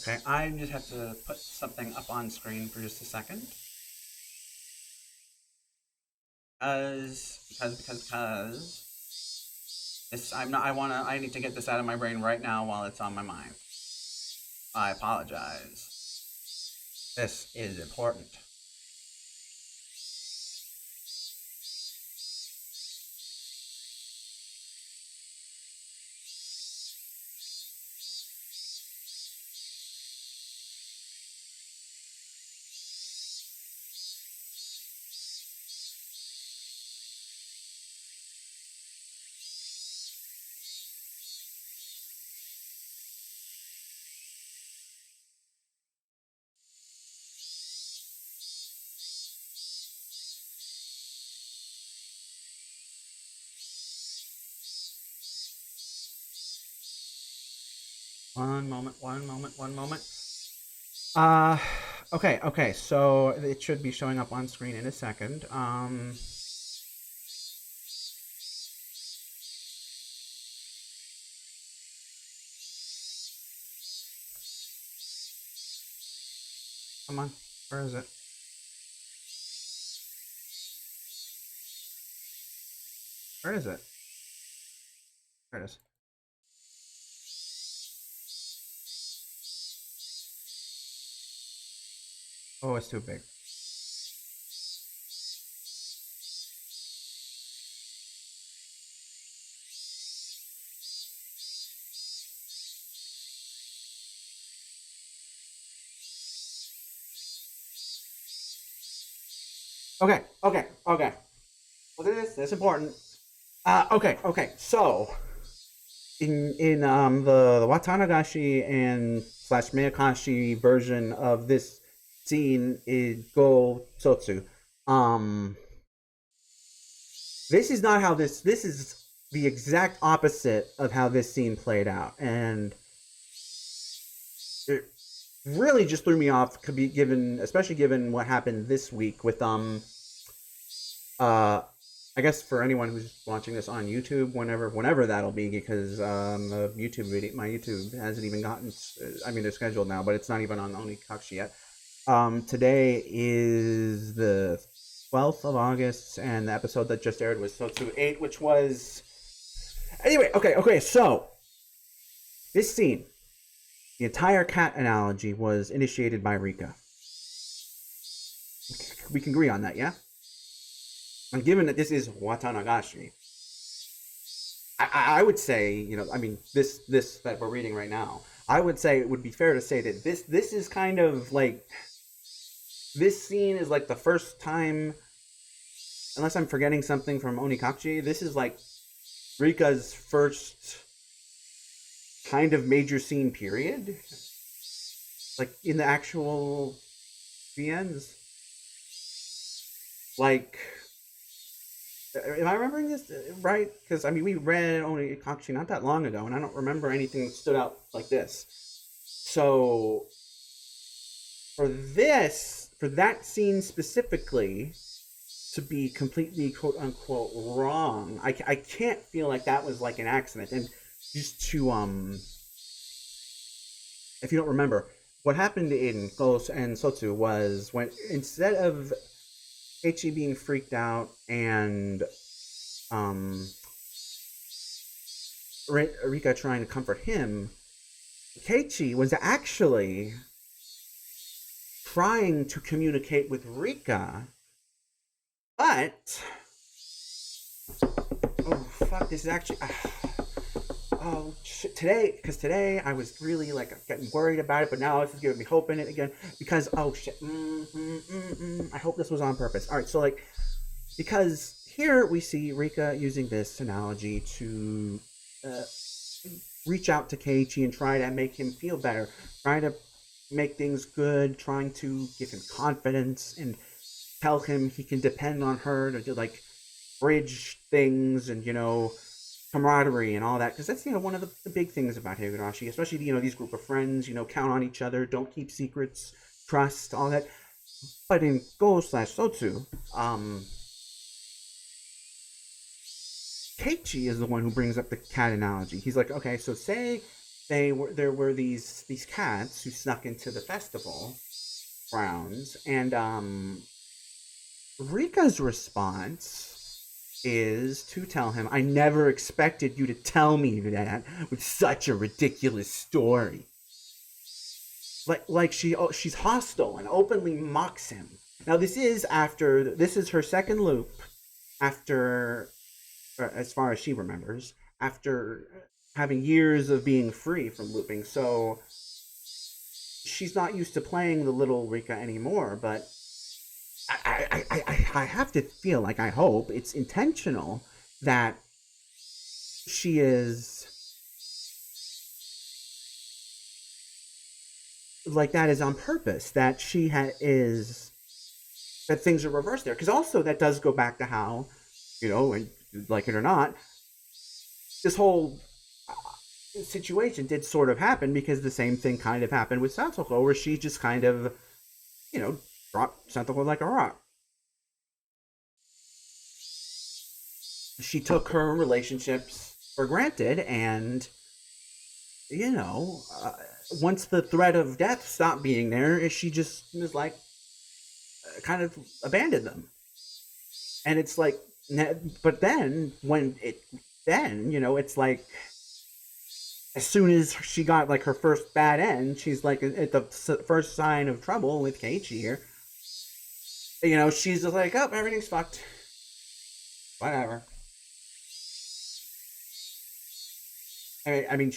Okay, I just have to put something up on screen for just a second. Because this I need to get this out of my brain right now while it's on my mind. I apologize. This is important. One moment, one moment, one moment. Uh, okay, so it should be showing up on screen in a second. Come on, where is it? Where is it? There it is. Oh, it's too big. Okay. Look at this. That's important. Okay. So in the Watanagashi and slash Miyakashi version of this scene in Go Sotsu, um, this is not how this is the exact opposite of how this scene played out, and it really just threw me off. Could be given, especially given what happened this week with uh I guess for anyone who's watching this on YouTube, whenever that'll be, because the YouTube video, my YouTube hasn't even gotten. I mean, they're scheduled now, but it's not even on Onikakushi yet. Today is the 12th of August, and the episode that just aired was Sotsu 8, which was anyway. Okay. So this scene, the entire cat analogy was initiated by Rika. We can agree on that, yeah. And given that this is Watanagashi, I would say, I mean, this that we're reading right now, I would say it would be fair to say that this is kind of like this scene is like the first time, unless I'm forgetting something from Onikakushi, this is like Rika's first kind of major scene period, like in the actual VNs. Like, am I remembering this right? Because I mean, we read Onikakushi not that long ago, and I don't remember anything that stood out like this. So for that scene specifically to be completely quote unquote wrong, I can't feel like that was like an accident. And just to if you don't remember, what happened in Ghost and Sotsu was when instead of Keiichi being freaked out and Rika trying to comfort him, Keiichi was actually trying to communicate with Rika, but oh fuck, this is actually oh shit, today I was really like getting worried about it, but now this is giving me hope in it again because oh shit, I hope this was on purpose. All right, so like because here we see Rika using this analogy to uh, reach out to Keiichi and try to make him feel better, try to make things good, trying to give him confidence and tell him he can depend on her to like bridge things and camaraderie and all that, because that's one of the big things about Higurashi, especially these group of friends, count on each other, don't keep secrets, trust, all that. But in Go/Sotsu, Keiichi is the one who brings up the cat analogy. He's like, okay, so say there were these cats who snuck into the festival grounds, and Rika's response is to tell him, I never expected you to tell me that with such a ridiculous story. Like she's hostile and openly mocks him. Now this is her second loop after, as far as she remembers, after having years of being free from looping. So she's not used to playing the little Rika anymore, but I have to feel like, I hope it's intentional that she is like that, is on purpose, that is that things are reversed there, because also that does go back to how, and like it or not, this whole situation did sort of happen because the same thing kind of happened with Santoko, where she just kind of dropped Santoko like a rock. She took her relationships for granted, and once the threat of death stopped being there, she just was like kind of abandoned them. And it's like, but then it's like, as soon as she got like her first bad end, she's like at the first sign of trouble with Keiichi here, she's just like, oh, everything's fucked, whatever. I mean,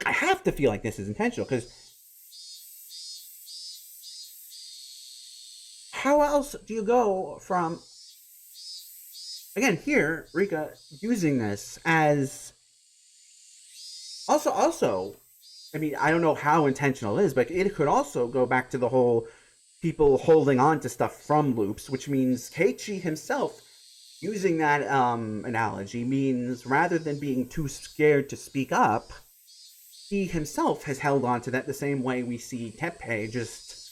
I have to feel like this is intentional, because how else do you go from, again, here, Rika using this as also, I mean, I don't know how intentional it is, but it could also go back to the whole people holding on to stuff from loops, which means Keiichi himself using that analogy means, rather than being too scared to speak up, he himself has held on to that the same way we see Teppei just,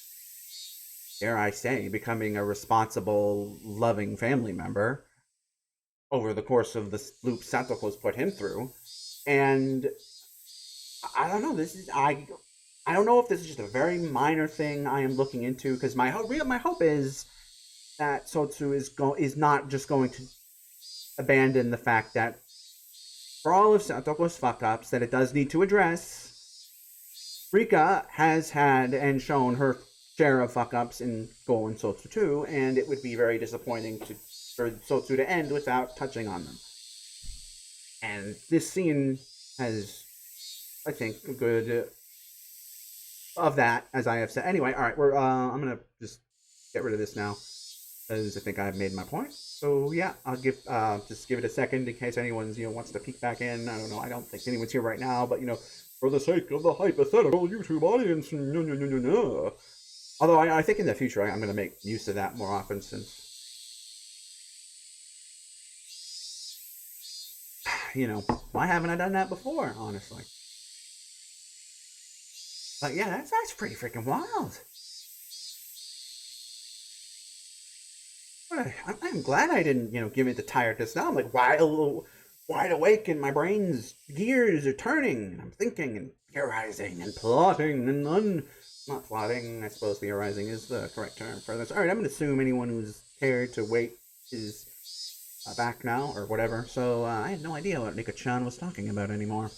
dare I say, becoming a responsible, loving family member over the course of the loop Santoko's put him through. And I don't know, I don't know if this is just a very minor thing I am looking into, because my hope is that Sotsu is not just going to abandon the fact that, for all of Santoko's fuck ups that it does need to address, Rika has had and shown her share of fuck ups in Go and Sotsu too, and it would be very disappointing for Sotsu to end without touching on them. And this scene has, I think, a good of that, as I have said. Anyway, all right, I'm gonna just get rid of this now, because I think I've made my point. So yeah, I'll just give it a second in case anyone's wants to peek back in. I don't know. I don't think anyone's here right now, but for the sake of the hypothetical YouTube audience, although I think in the future I'm going to make use of that more often, since why haven't I done that before, honestly? But yeah, that's pretty freaking wild. I'm glad I didn't, give it the tiredness. Now I'm like wide awake, and my brain's gears are turning, and I'm thinking and theorizing and plotting and not plotting. I suppose theorizing is the correct term for this. All right, I'm going to assume anyone who's cared to wait is back now or whatever. So I had no idea what Nika-chan was talking about anymore.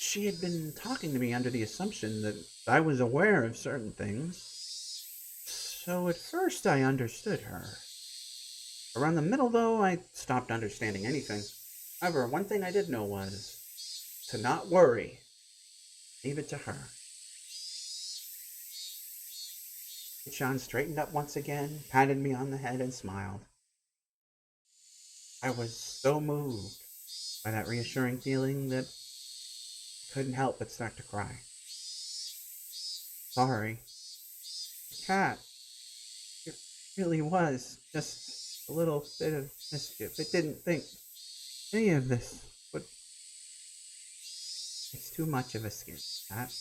she had been talking to me under the assumption that I was aware of certain things. So at first I understood her. Around the middle, though, I stopped understanding anything. However, one thing I did know was to not worry. Leave it to her. John straightened up once again, patted me on the head, and smiled. I was so moved by that reassuring feeling that I couldn't help but start to cry. Sorry. The cat. It really was just a little bit of mischief. It didn't think any of this would. It's too much of a scare, cat.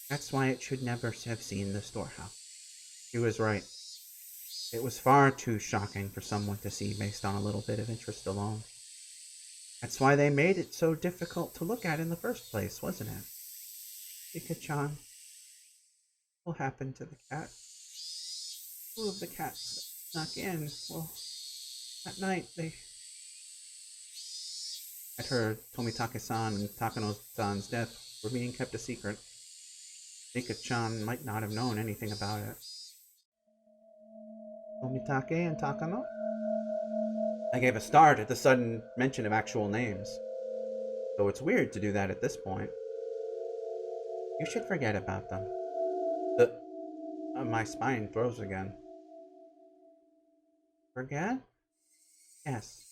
That's why it should never have seen the storehouse. She was right. It was far too shocking for someone to see based on a little bit of interest alone. That's why they made it so difficult to look at in the first place, wasn't it? Ika-chan, what happened to the cat? Two of the cats snuck in. Well, that night they... I'd heard Tomitake-san and Takano-san's death were being kept a secret. Ika-chan might not have known anything about it. Tomitake and Takano? I gave a start at the sudden mention of actual names. Though it's weird to do that at this point. You should forget about them. My spine froze again. Forget? Yes.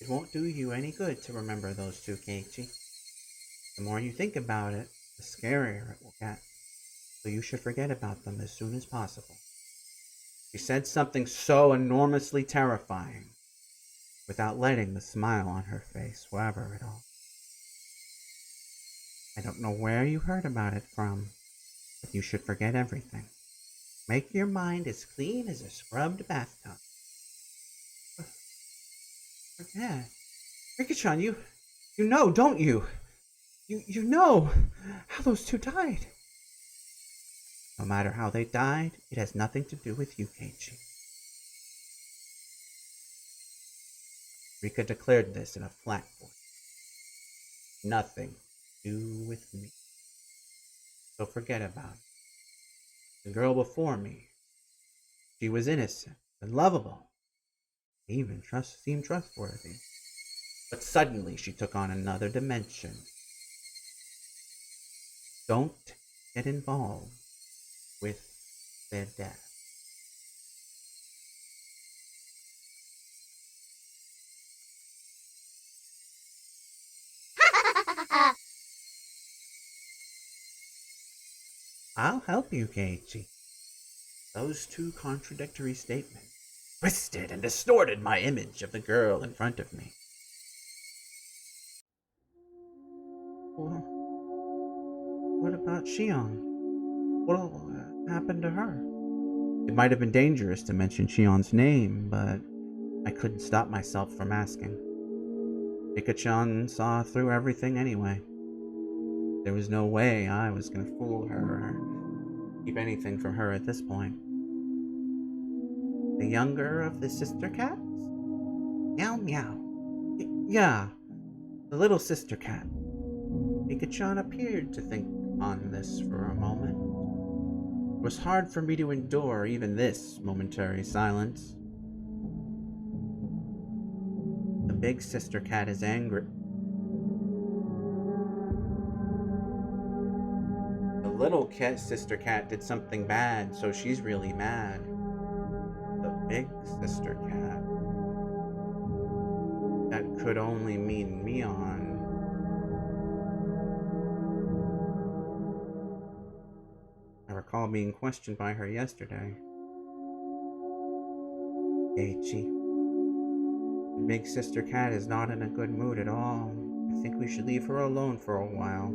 It won't do you any good to remember those two, Keiichi. The more you think about it, the scarier it will get. So you should forget about them as soon as possible. She said something so enormously terrifying, without letting the smile on her face waver at all. I don't know where you heard about it from, but you should forget everything. Make your mind as clean as a scrubbed bathtub. Forget? Rika-chan, you know, don't you? You know how those two died. No matter how they died, it has nothing to do with you, Keiichi. Rika declared this in a flat voice. Nothing to do with me. So forget about it. The girl before me, she was innocent and lovable. Even seemed trustworthy. But suddenly she took on another dimension. Don't get involved with their death. I'll help you, Keiichi. Those two contradictory statements twisted and distorted my image of the girl in front of me. Well, what about Shion? What happened to her? It might have been dangerous to mention Shion's name, but I couldn't stop myself from asking. Ika-chan saw through everything anyway. There was no way I was going to fool her or keep anything from her at this point. The younger of the sister cats? Meow meow. Yeah, the little sister cat. Ika-chan appeared to think on this for a moment. It was hard for me to endure even this momentary silence. The big sister cat is angry. The little sister cat did something bad, so she's really mad. The big sister cat. That could only mean Mion. I recall being questioned by her yesterday. Keiichi, the big sister cat is not in a good mood at all. I think we should leave her alone for a while.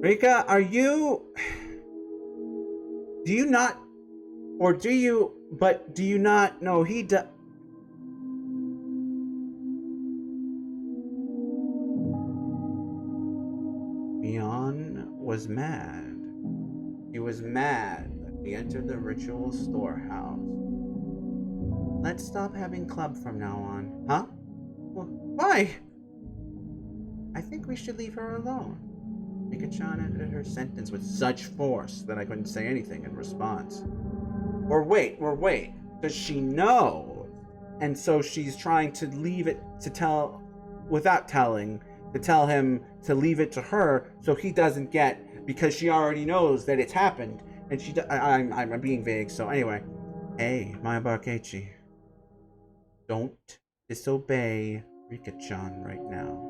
Rika, are you... Do you not... Or do you... But do you not know he does... Mion was mad. He was mad that we entered the ritual storehouse. Let's stop having club from now on. Huh? Well, why? I think we should leave her alone. Rika-chan ended her sentence with such force that I couldn't say anything in response. Or wait. Does she know? And so she's trying to leave it to tell, without telling, to tell him to leave it to her so he doesn't get, because she already knows that it's happened. And I'm being vague, so anyway. Hey, Maya Barkechi. Don't disobey Rika-chan right now.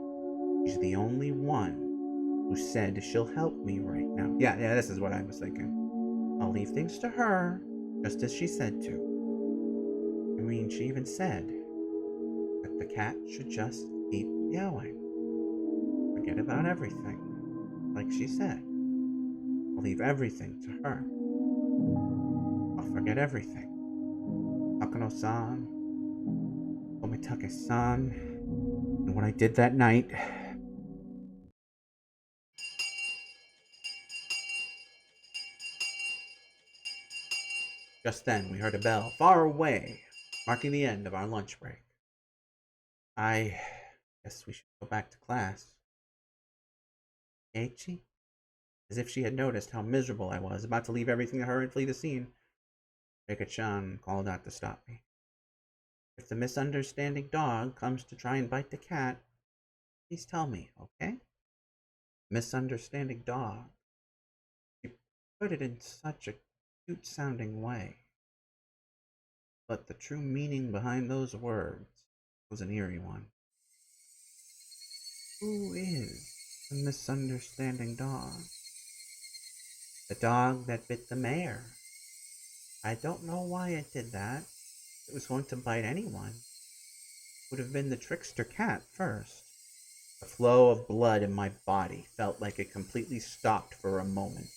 She's the only one who said she'll help me right now. Yeah, this is what I was thinking. I'll leave things to her, just as she said to. I mean, she even said that the cat should just keep meowing. Forget about everything, like she said. I'll leave everything to her. I'll forget everything. Takano-san, Tomitake-san, and what I did that night. Just then, we heard a bell far away, marking the end of our lunch break. I guess we should go back to class. Eichi? As if she had noticed how miserable I was, about to leave everything to her and flee the scene. Rika-chan called out to stop me. If the misunderstanding dog comes to try and bite the cat, please tell me, okay? Misunderstanding dog. She put it in such a cute-sounding way. But the true meaning behind those words was an eerie one. Who is the misunderstanding dog? The dog that bit the mayor. I don't know why it did that. It was going to bite anyone. It would have been the trickster cat first. The flow of blood in my body felt like it completely stopped for a moment.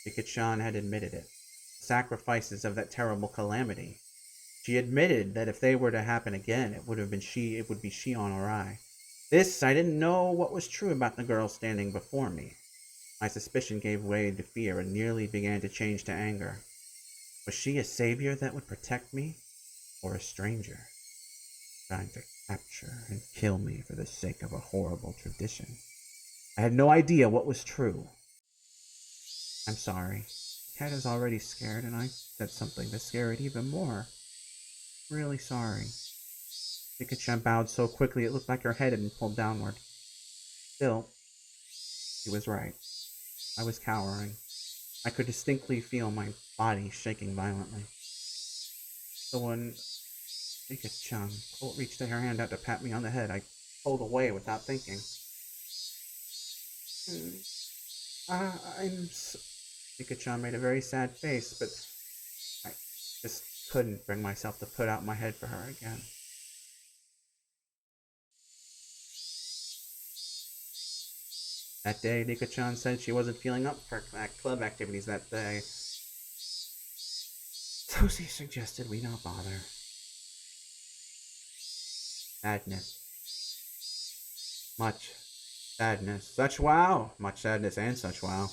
Rika-chan had admitted it. The sacrifices of that terrible calamity. She admitted that if they were to happen again, it would be Shion or I. This, I didn't know what was true about the girl standing before me. My suspicion gave way to fear and nearly began to change to anger. Was she a savior that would protect me? Or a stranger, trying to capture and kill me for the sake of a horrible tradition? I had no idea what was true. I'm sorry. The cat is already scared, and I said something to scare it even more. Really sorry. Rika-chan bowed so quickly it looked like her head had been pulled downward. Still, she was right. I was cowering. I could distinctly feel my body shaking violently. So when Rika-chan reached her hand out to pat me on the head, I pulled away without thinking. Rika-chan made a very sad face, but I just couldn't bring myself to put out my head for her again. That day, Rika-chan said she wasn't feeling up for club activities that day. So she suggested we not bother. Sadness. Much sadness. Such wow. Much sadness and such wow.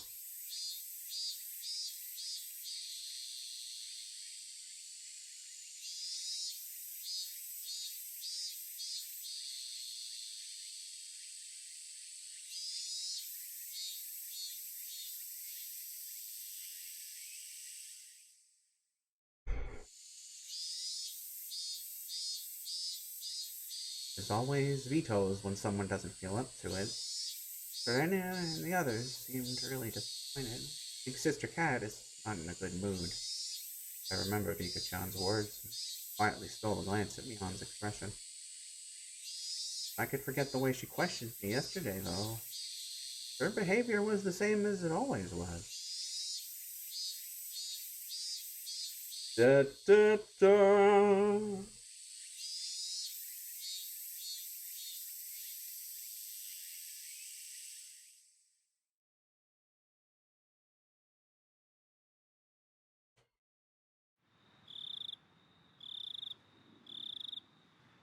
There's always vetoes when someone doesn't feel up to it. Serena and the others seemed really disappointed. Big Sister Cat is not in a good mood. I remembered Rika-chan's words and quietly stole a glance at Mion's expression. I could forget the way she questioned me yesterday, though. Her behavior was the same as it always was. Da, da, da.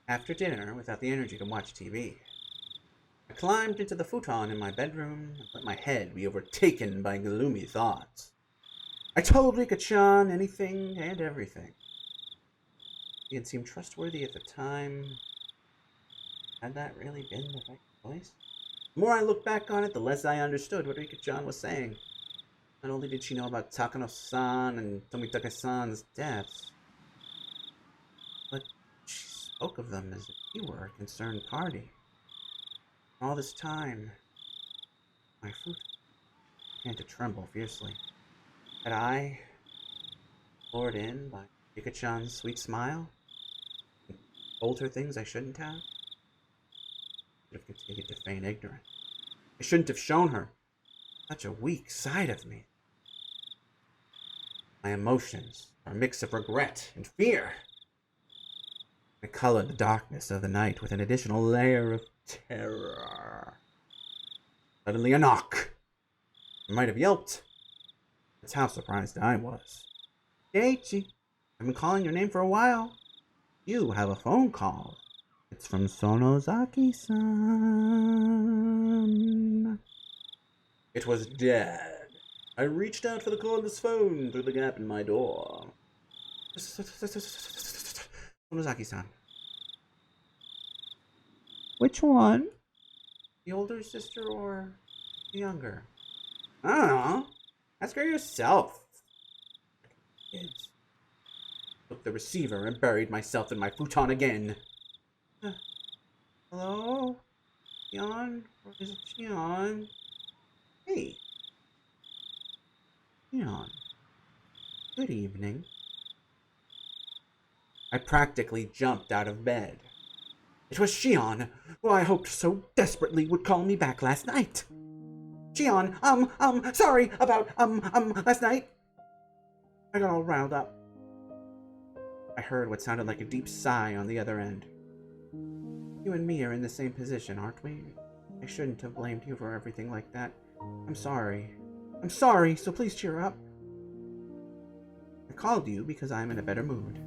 After dinner, without the energy to watch TV, I climbed into the futon in my bedroom and let my head be overtaken by gloomy thoughts. I told Rika-chan anything and everything. He had seemed trustworthy at the time. Had that really been the right choice? The more I looked back on it, the less I understood what Rika-chan was saying. Not only did she know about Takano-san and Tomitake-san's deaths, but she spoke of them as if we were a concerned party. All this time, my foot began to tremble fiercely. Had I, lured in by Rika-chan's sweet smile, and told her things I shouldn't have? I should have continued to feign ignorance. I shouldn't have shown her such a weak side of me. My emotions are a mix of regret and fear. I colored the darkness of the night with an additional layer of terror. Suddenly a knock. I might have yelped. That's how surprised I was. Daichi, I've been calling your name for a while. You have a phone call. It's from Sonozaki-san. It was dead. I reached out for the cordless phone through the gap in my door. Sonozaki-san. Which one? The older sister or the younger? I don't know. Ask her yourself. Kids. Took the receiver and buried myself in my futon again. Hello? Shion? Or is it Shion? Hey. Shion. Good evening. I practically jumped out of bed. It was Shion, who I hoped so desperately would call me back last night. Shion, sorry about, last night. I got all riled up. I heard what sounded like a deep sigh on the other end. You and me are in the same position, aren't we? I shouldn't have blamed you for everything like that. I'm sorry. I'm sorry, so please cheer up. I called you because I'm in a better mood.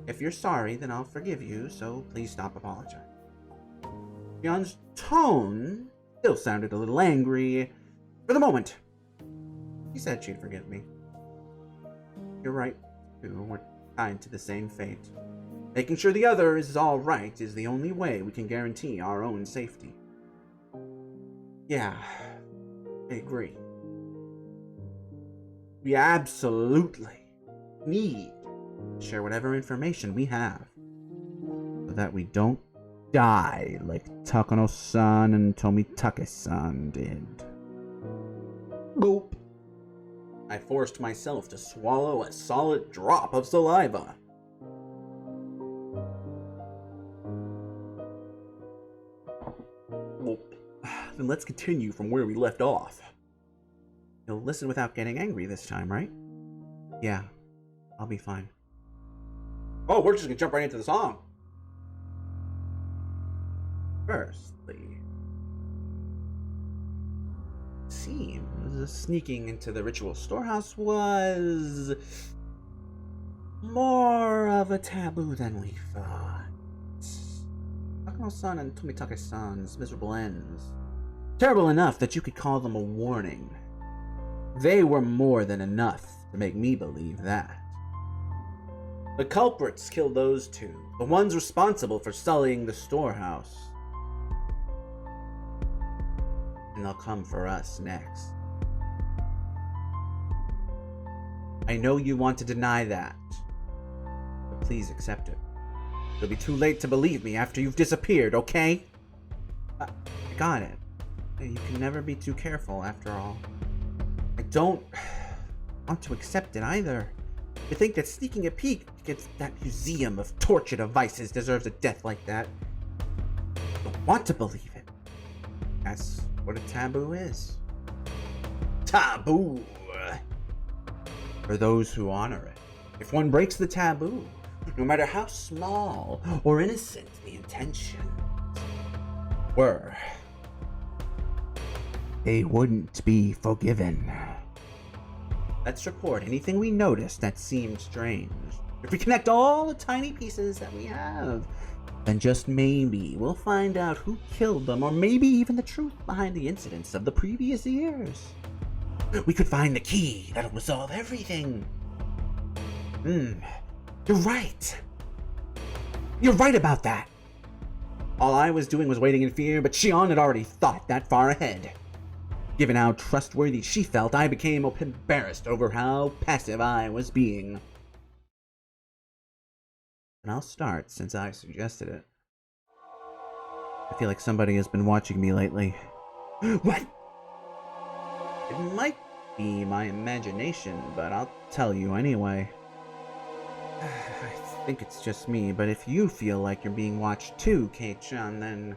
If you're sorry, then I'll forgive you, so please stop apologizing. Shion's tone still sounded a little angry for the moment. She said she'd forgive me. You're right, too. We're tied to the same fate. Making sure the other is all right is the only way we can guarantee our own safety. Yeah, I agree. We absolutely need to share whatever information we have so that we don't die like Takano-san and Tomitake-san did. Boop. I forced myself to swallow a solid drop of saliva. Well, then let's continue from where we left off. You'll listen without getting angry this time, right? Yeah, I'll be fine. Oh, we're just gonna jump right into the song. Firstly, seems sneaking into the ritual storehouse was more of a taboo than we thought. Takano-san and Tomitake-san's miserable ends. Terrible enough that you could call them a warning. They were more than enough to make me believe that. The culprits killed those two, the ones responsible for sullying the storehouse. And they'll come for us next. I know you want to deny that, but please accept it. It'll be too late to believe me after you've disappeared, okay? I got it. You can never be too careful, after all. I don't want to accept it either. You think that sneaking a peek against that museum of torture devices deserves a death like that? I don't want to believe it. That's what a taboo is. Taboo! For those who honor it. If one breaks the taboo, no matter how small or innocent the intention were, they wouldn't be forgiven. Let's record anything we notice that seemed strange. If we connect all the tiny pieces that we have, then just maybe we'll find out who killed them, or maybe even the truth behind the incidents of the previous years. We could find the key that'll resolve everything. You're right. You're right about that. All I was doing was waiting in fear, but Shion had already thought that far ahead. Given how trustworthy she felt, I became embarrassed over how passive I was being. And I'll start since I suggested it. I feel like somebody has been watching me lately. What? It might be my imagination, but I'll tell you anyway. I think it's just me, but if you feel like you're being watched too, Kei-chan, then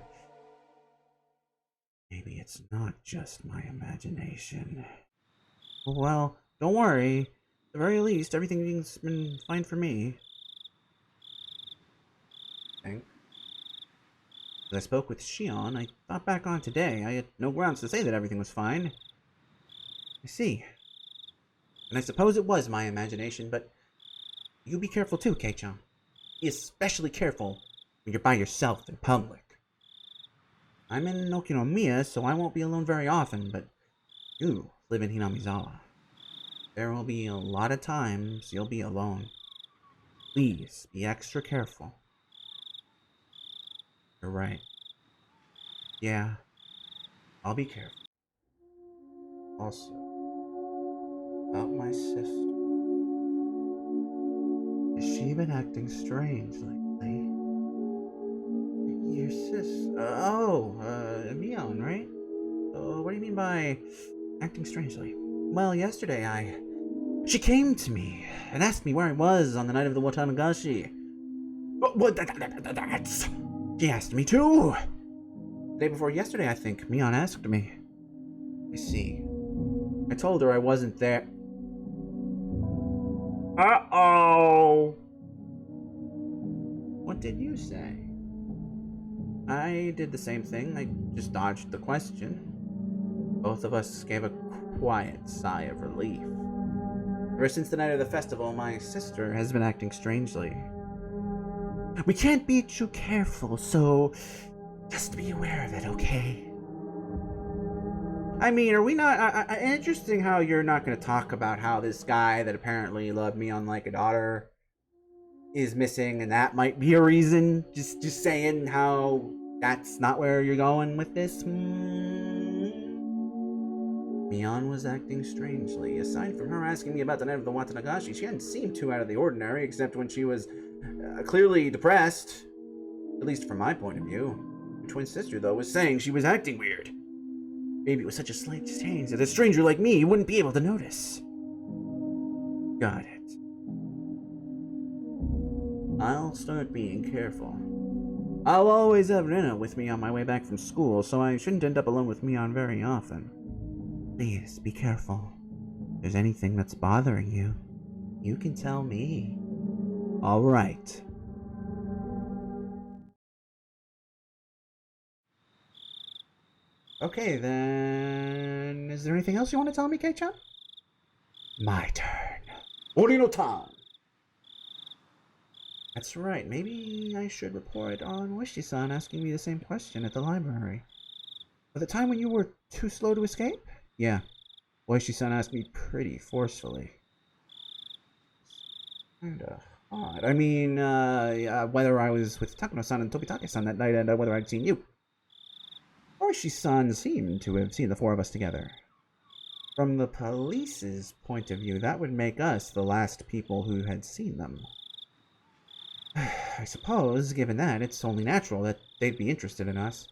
maybe it's not just my imagination. Well, don't worry. At the very least, everything's been fine for me. As I spoke with Shion, I thought back on today. I had no grounds to say that everything was fine. I see. And I suppose it was my imagination, but you be careful too, Kei-chan. Be especially careful when you're by yourself in public. I'm in Okinomiya, so I won't be alone very often, but you live in Hinamizawa. There will be a lot of times you'll be alone. Please be extra careful. You're right. Yeah, I'll be careful. Also, about my sister. Has she been acting strange lately? Your sis? Mion, right? What do you mean by acting strangely? Well, yesterday she came to me and asked me where I was on the night of the Watanagashi. That's... She asked me too! The day before yesterday, I think, Mion asked me. I see. I told her I wasn't there. Uh-oh! What did you say? I did the same thing. I just dodged the question. Both of us gave a quiet sigh of relief. Ever since the night of the festival, my sister has been acting strangely. We can't be too careful, so just be aware of it, okay? I mean, are we not... interesting how you're not going to talk about how this guy that apparently loved me like a daughter is missing, and that might be a reason. Just saying how that's not where you're going with this. Mion was acting strangely. Aside from her asking me about the night of the Watanagashi, she hadn't seemed too out of the ordinary, except when she was clearly depressed. At least from my point of view. Her twin sister, though, was saying she was acting weird. Maybe it was such a slight change that a stranger like me wouldn't be able to notice. Got it. I'll start being careful. I'll always have Rina with me on my way back from school, so I shouldn't end up alone with Mion very often. Please, be careful. If there's anything that's bothering you, you can tell me. Alright. Okay, then... Is there anything else you want to tell me, Kei-chan? My turn. Ori no time! That's right, maybe I should report on ooishi-san asking me the same question at the library. At the time when you were too slow to escape? Yeah, ooishi-san asked me pretty forcefully. Kinda odd. I mean, whether I was with Takuno-san and Tobitake-san that night and whether I'd seen you. Ooishi-san seemed to have seen the four of us together. From the police's point of view, that would make us the last people who had seen them. I suppose, given that, it's only natural that they'd be interested in us.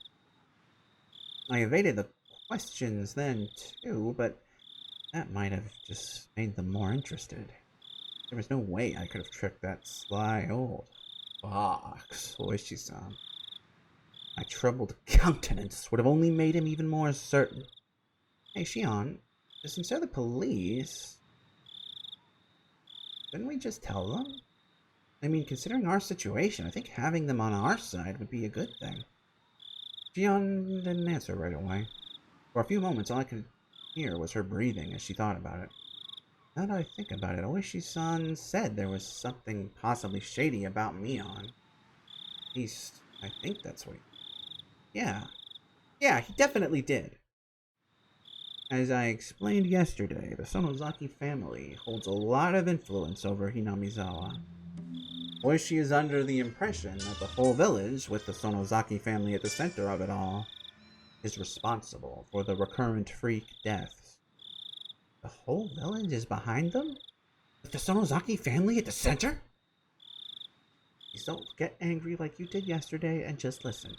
I evaded the questions then, too, but that might have just made them more interested. There was no way I could have tricked that sly old fox, ooishi-san. My troubled countenance would have only made him even more certain. Hey, Shion, since they're the police, couldn't we just tell them? I mean, considering our situation, I think having them on our side would be a good thing. Shion didn't answer right away. For a few moments, all I could hear was her breathing as she thought about it. Now that I think about it, ooishi-san said there was something possibly shady about Mion. At least, I think that's what he... Yeah, he definitely did. As I explained yesterday, the Sonozaki family holds a lot of influence over Hinamizawa. Oishi is under the impression that the whole village, with the Sonozaki family at the center of it all, is responsible for the recurrent freak deaths. The whole village is behind them? With the Sonozaki family at the center? Please don't get angry like you did yesterday and just listen.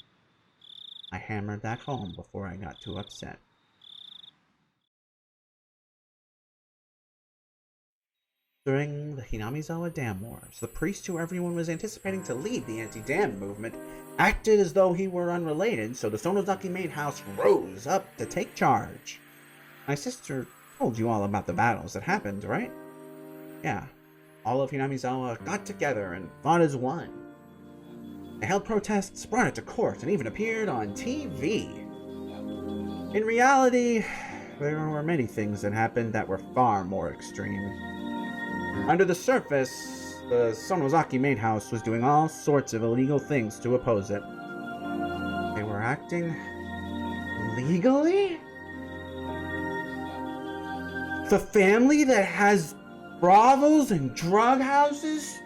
I hammered that home before I got too upset. During the Hinamizawa Dam Wars, the priest who everyone was anticipating to lead the anti-dam movement acted as though he were unrelated, so the Sonozaki main house rose up to take charge. My sister told you all about the battles that happened, right? Yeah, all of Hinamizawa got together and fought as one. They held protests, brought it to court, and even appeared on TV. In reality, there were many things that happened that were far more extreme. Under the surface, the Sonozaki main house was doing all sorts of illegal things to oppose it. They were acting legally? The family that has brothels and drug houses?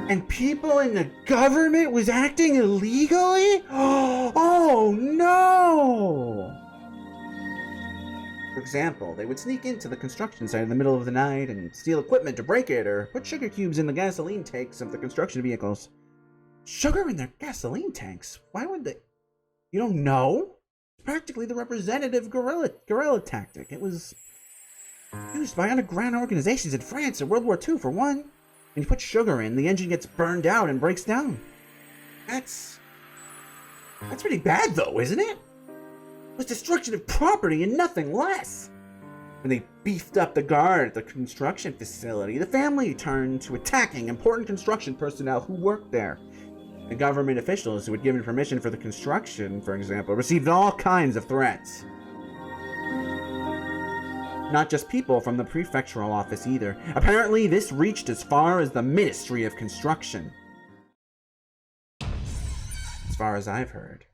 And people in the government was acting illegally? Oh no! For example, they would sneak into the construction site in the middle of the night and steal equipment to break it, or put sugar cubes in the gasoline tanks of the construction vehicles. Sugar in their gasoline tanks? Why would they? You don't know? It's practically the representative guerrilla tactic. It was used by underground organizations in France in World War II, for one. When you put sugar in, the engine gets burned out and breaks down. That's pretty bad, though, isn't it? It was destruction of property and nothing less. When they beefed up the guard at the construction facility, the family turned to attacking important construction personnel who worked there. The government officials who had given permission for the construction, for example, received all kinds of threats. Not just people from the prefectural office either. Apparently, this reached as far as the Ministry of Construction. As far as I've heard.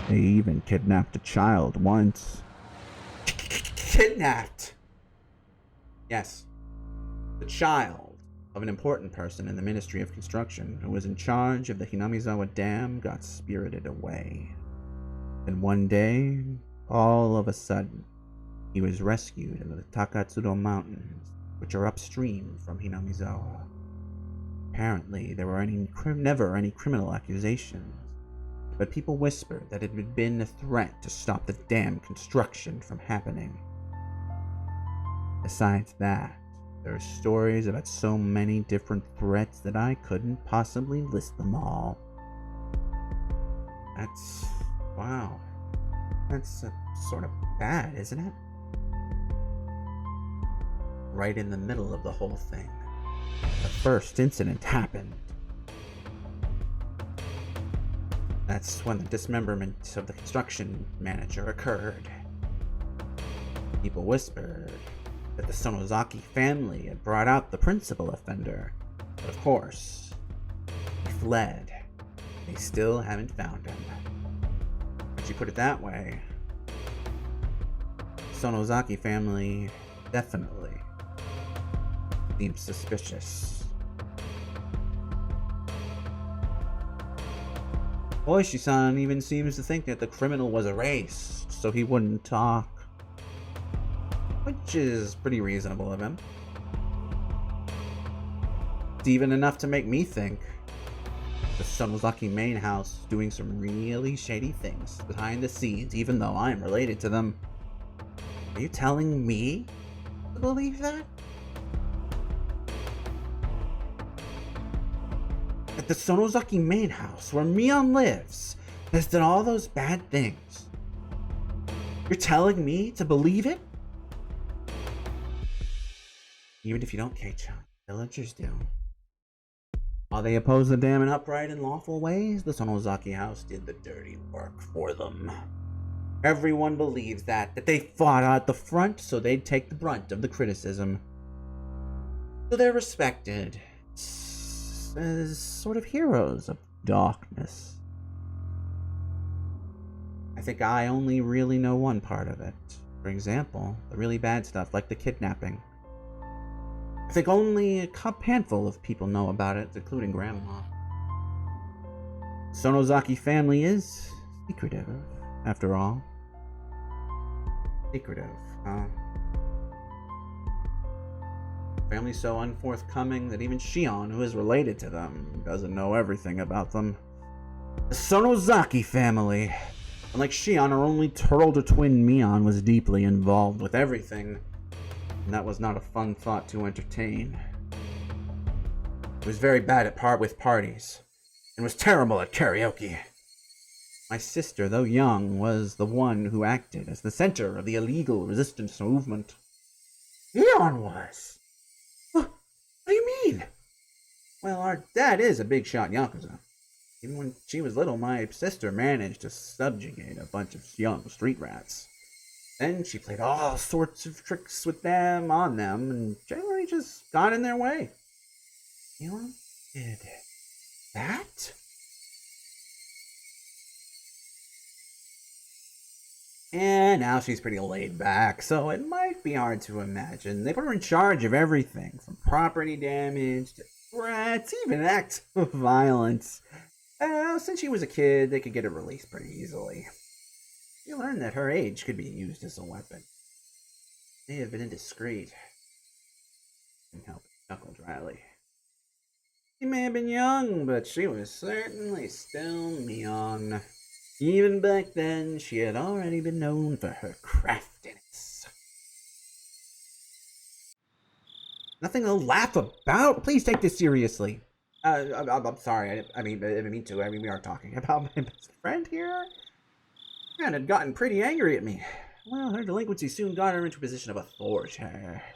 They even kidnapped a child once. Kidnapped? Yes. The child of an important person in the Ministry of Construction who was in charge of the Hinamizawa Dam got spirited away. And one day, all of a sudden, he was rescued in the Takatsuro Mountains, which are upstream from Hinamizawa. Apparently, there were never any criminal accusations, but people whispered that it had been a threat to stop the dam construction from happening. Besides that, there are stories about so many different threats that I couldn't possibly list them all. Wow. That's sort of bad, isn't it? Right in the middle of the whole thing, the first incident happened. That's when the dismemberment of the construction manager occurred. People whispered that the Sonozaki family had brought out the principal offender, but of course, he fled. They still haven't found him. If you put it that way, the Sonozaki family definitely seems suspicious. Ooishi-san even seems to think that the criminal was erased, so he wouldn't talk. Which is pretty reasonable of him. It's even enough to make me think the Sonozaki main house doing some really shady things behind the scenes, even though I'm related to them. Are you telling me to believe that? That the Sonozaki main house, where Mion lives, has done all those bad things? You're telling me to believe it? Even if you don't, Kei-chan, villagers do. While they oppose the dam in upright and lawful ways, the Sonozaki house did the dirty work for them. Everyone believes that they fought at the front so they'd take the brunt of the criticism. So they're respected as sort of heroes of darkness. I think I only really know one part of it. For example, the really bad stuff like the kidnapping. I think only a handful of people know about it, including Grandma. Sonozaki family is secretive, after all. Secretive, huh? Family so unforthcoming that even Shion, who is related to them, doesn't know everything about them. The Sonozaki family, unlike Shion, her older twin Mion was deeply involved with everything, and that was not a fun thought to entertain. He was very bad with parties, and was terrible at karaoke. My sister, though young, was the one who acted as the center of the illegal resistance movement. Mion was? What do you mean? Well, our dad is a big shot Yakuza. Even when she was little, my sister managed to subjugate a bunch of young street rats. Then she played all sorts of tricks with them, on them, and generally just got in their way. Mion did that? And now she's pretty laid back, so it might be hard to imagine. They put her in charge of everything, from property damage to threats, even acts of violence. Since she was a kid, they could get her released pretty easily. She learned that her age could be used as a weapon. May have been indiscreet. Couldn't help but chuckle dryly. She may have been young, but she was certainly still Mion. Even back then, she had already been known for her craftiness. Nothing to laugh about. Please take this seriously. I'm sorry. I didn't mean to. We are talking about my best friend here. Man had gotten pretty angry at me. Well, her delinquency soon got her into a position of authority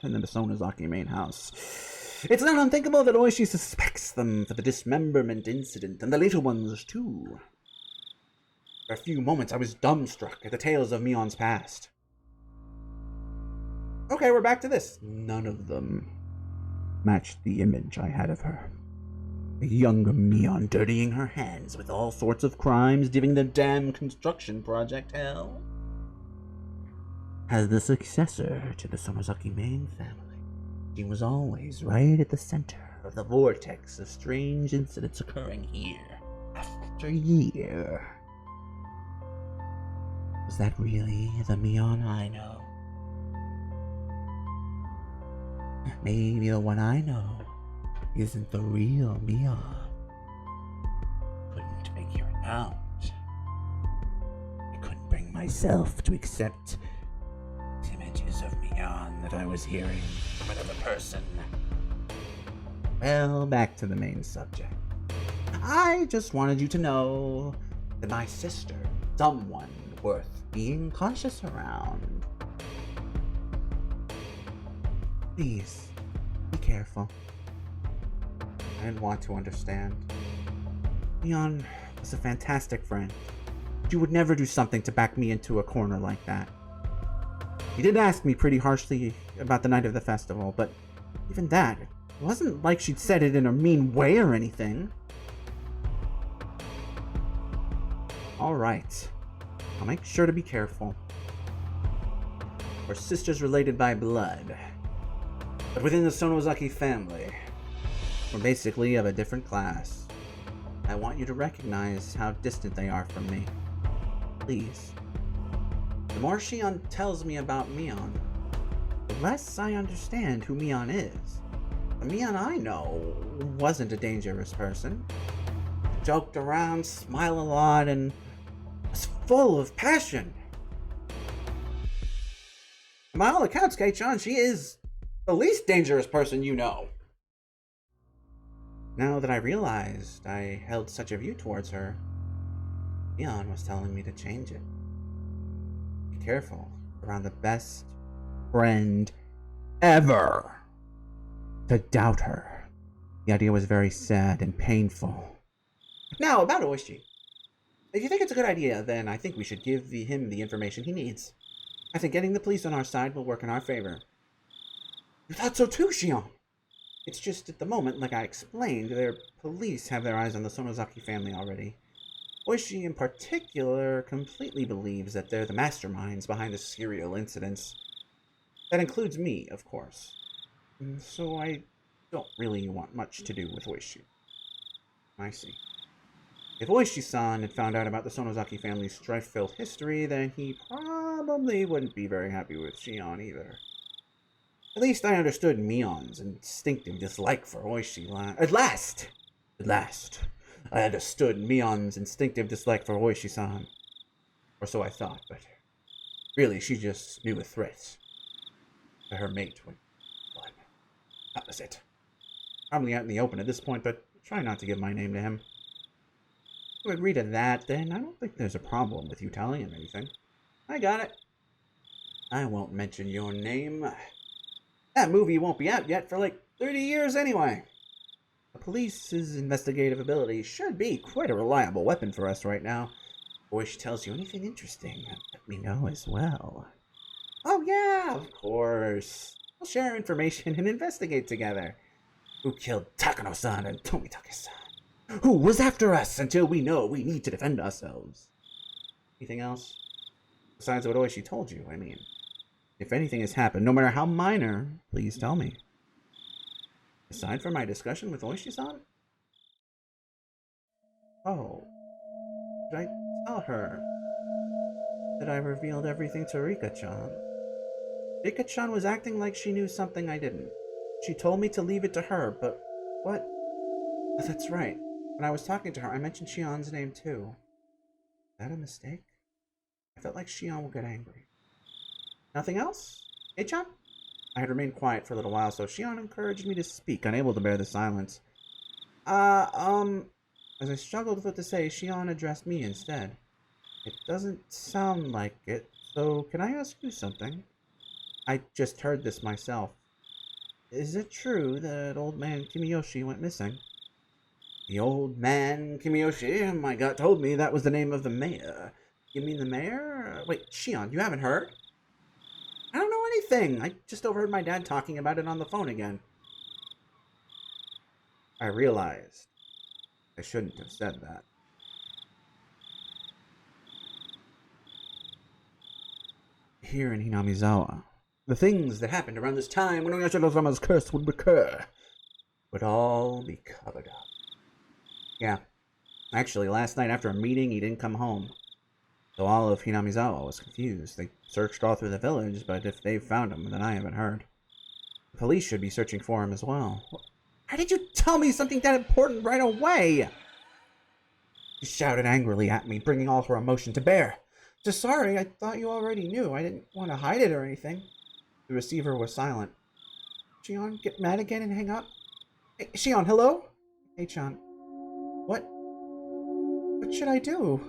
in the Sonozaki main house. It's not unthinkable that Ooishi suspects them for the dismemberment incident, and the later ones too. For a few moments, I was dumbstruck at the tales of Mion's past. Okay, we're back to this. None of them matched the image I had of her. A young Mion dirtying her hands with all sorts of crimes, giving the damn construction project hell. As the successor to the Sonozaki main family, she was always right at the center of the vortex of strange incidents occurring year after year. Was that really the Mion I know? Maybe the one I know isn't the real Mion. Couldn't figure it out. I couldn't bring myself to accept images of Mion that I was hearing from another person. Well, back to the main subject. I just wanted you to know that my sister, someone worth being cautious around. Please, be careful. I didn't want to understand. Mion was a fantastic friend. She would never do something to back me into a corner like that. He did ask me pretty harshly about the night of the festival, but even that, it wasn't like she'd said it in a mean way or anything. Alright, I'll make sure to be careful. We're sisters related by blood, but within the Sonozaki family, we're basically of a different class. I want you to recognize how distant they are from me. Please. The more Shion tells me about Mion, the less I understand who Mion is. The Mion I know wasn't a dangerous person. Joked around, smiled a lot, and was full of passion. By all accounts, Kei-chan, she is the least dangerous person you know. Now that I realized I held such a view towards her, Mion was telling me to change it. Be careful around the best friend ever. To doubt her. The idea was very sad and painful. Now, about Ooishi. If you think it's a good idea, then I think we should give him the information he needs. I think getting the police on our side will work in our favor. You thought so too, Shion? It's just at the moment, like I explained, their police have their eyes on the Sonozaki family already. Ooishi in particular completely believes that they're the masterminds behind the serial incidents. That includes me, of course. So I don't really want much to do with Oishi. I see. If Ooishi-san had found out about the Sonozaki family's strife-filled history, then he probably wouldn't be very happy with Shion either. At least I understood Mion's instinctive dislike for Oishi At last! At last, I understood Mion's instinctive dislike for Oishi-san. Or so I thought, but really she just knew a threat to her mate when one. That was it. Probably out in the open at this point, but try not to give my name to him. If you agree to that, then I don't think there's a problem with you telling him anything. I got it. I won't mention your name. That movie won't be out yet for like 30 years anyway. The police's investigative ability should be quite a reliable weapon for us right now. Or if she tells you anything interesting, let me know as well. Oh yeah, of course. We'll share information and investigate together. Who killed Takano-san and Tomitake-san? Who was after us until we know we need to defend ourselves? Anything else? Besides what Oishi told you, I mean. If anything has happened, no matter how minor, please tell me. Aside from my discussion with Oishi-san? Oh. Should I tell her that I revealed everything to Rika-chan? Rika-chan was acting like she knew something I didn't. She told me to leave it to her, but what? Oh, that's right. When I was talking to her, I mentioned Shion's name too. Is that a mistake? I felt like Shion would get angry. Nothing else? Hey-chan? I had remained quiet for a little while, so Shion encouraged me to speak, unable to bear the silence. As I struggled with what to say, Shion addressed me instead. It doesn't sound like it, so can I ask you something? I just heard this myself. Is it true that old man Kimiyoshi went missing? The old man Kimiyoshi? My gut told me that was the name of the mayor. You mean the mayor? Wait, Shion, you haven't heard? I don't know anything. I just overheard my dad talking about it on the phone again. I realized I shouldn't have said that. Here in Hinamizawa, the things that happened around this time when Oyashiro-sama's curse would recur would all be covered up. Yeah, actually, last night after a meeting, he didn't come home. So all of Hinamizawa was confused. They searched all through the village, but if they've found him, then I haven't heard. The police should be searching for him as well. How did you tell me something that important right away? She shouted angrily at me, bringing all her emotion to bear. Just sorry, I thought you already knew. I didn't want to hide it or anything. The receiver was silent. Shion, get mad again and hang up? Hey, Shion, hello? Hey, Chan. What should I do?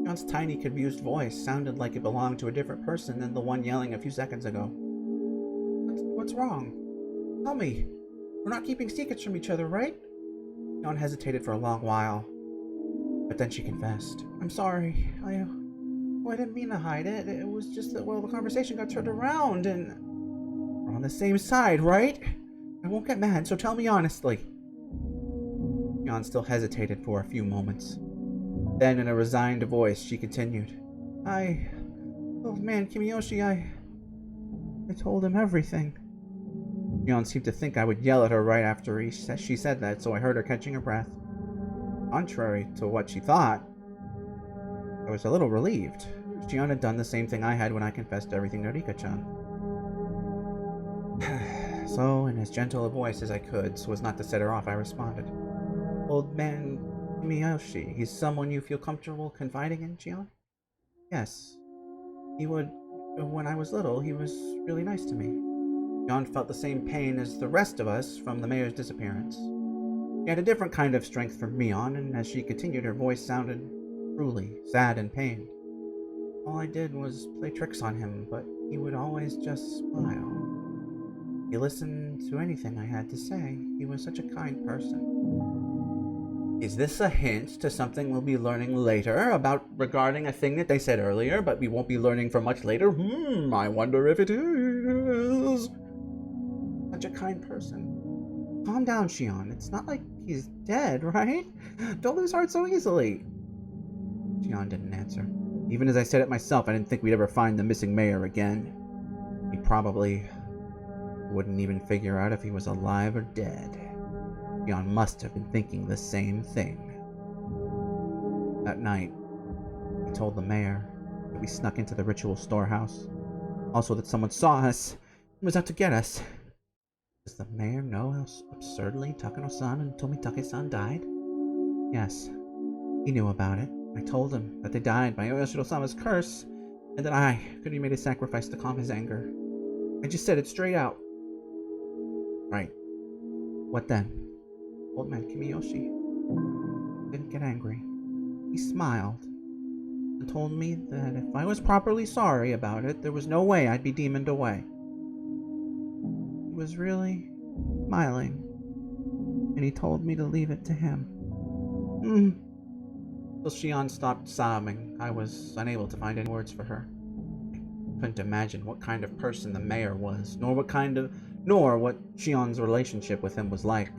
Shion's tiny, confused voice sounded like it belonged to a different person than the one yelling a few seconds ago. What's wrong? Tell me. We're not keeping secrets from each other, right? Shion hesitated for a long while, but then she confessed. I'm sorry. I didn't mean to hide it. It was just that, well, the conversation got turned around, and we're on the same side, right? I won't get mad, so tell me honestly. Shion still hesitated for a few moments. Then, in a resigned voice, she continued. Old man Kimiyoshi, I told him everything. Shion seemed to think I would yell at her right after she said that, so I heard her catching her breath. Contrary to what she thought, I was a little relieved. Shion had done the same thing I had when I confessed everything to Rika-chan. So, in as gentle a voice as I could, so as not to set her off, I responded. Old man Kimiyoshi, he's someone you feel comfortable confiding in, Shion? Yes. He would... When I was little, he was really nice to me. Shion felt the same pain as the rest of us from the mayor's disappearance. She had a different kind of strength from Mion, and as she continued, her voice sounded truly sad and pained. All I did was play tricks on him, but he would always just smile. He listened to anything I had to say. He was such a kind person. Is this a hint to something we'll be learning later regarding a thing that they said earlier, but we won't be learning for much later? I wonder if it is. Such a kind person. Calm down, Shion. It's not like he's dead, right? Don't lose heart so easily. Shion didn't answer. Even as I said it myself, I didn't think we'd ever find the missing mayor again. He probably wouldn't even figure out if he was alive or dead. Shion must have been thinking the same thing. That night, I told the mayor that we snuck into the ritual storehouse. Also that someone saw us and was out to get us. Does the mayor know how absurdly Takano-san and Tomitake-san died? Yes, he knew about it. I told him that they died by Oyashiro-sama's curse, and that I could be made a sacrifice to calm his anger. I just said it straight out. Right. What then? Old man Kimiyoshi didn't get angry. He smiled and told me that if I was properly sorry about it, there was no way I'd be demoned away. He was really smiling, and he told me to leave it to him. Till Shion stopped sobbing, I was unable to find any words for her. I couldn't imagine what kind of person the mayor was, nor what Shion's relationship with him was like.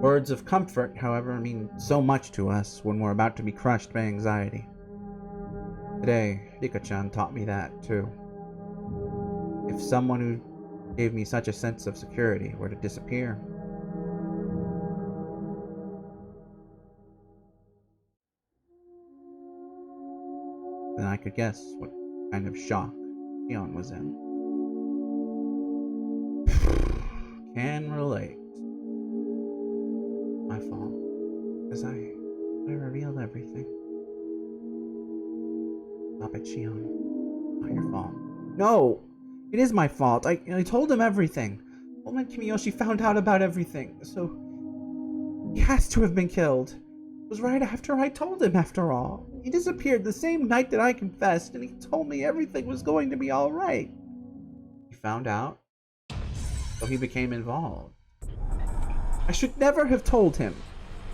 Words of comfort, however, mean so much to us when we're about to be crushed by anxiety. Today, Rika-chan taught me that, too. If someone who gave me such a sense of security were to disappear, then I could guess what kind of shock Shion was in. Can relate. My fault, because I revealed everything. Stop it, Shion. Not your fault. No! It is my fault. I told him everything. Old man Kimiyoshi found out about everything, so he has to have been killed. It was right after I told him, after all. He disappeared the same night that I confessed, and he told me everything was going to be alright. He found out, so he became involved. I should never have told him.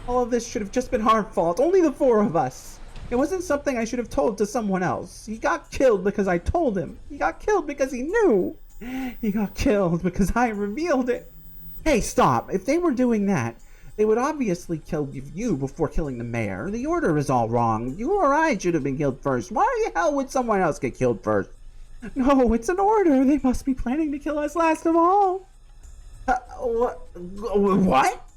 All of this should have just been our fault, only the four of us. It wasn't something I should have told to someone else. He got killed because I told him. He got killed because he knew. He got killed because I revealed it. Hey, stop. If they were doing that, they would obviously kill you before killing the mayor. The order is all wrong. You or I should have been killed first. Why the hell would someone else get killed first? No, it's an order. They must be planning to kill us last of all. What?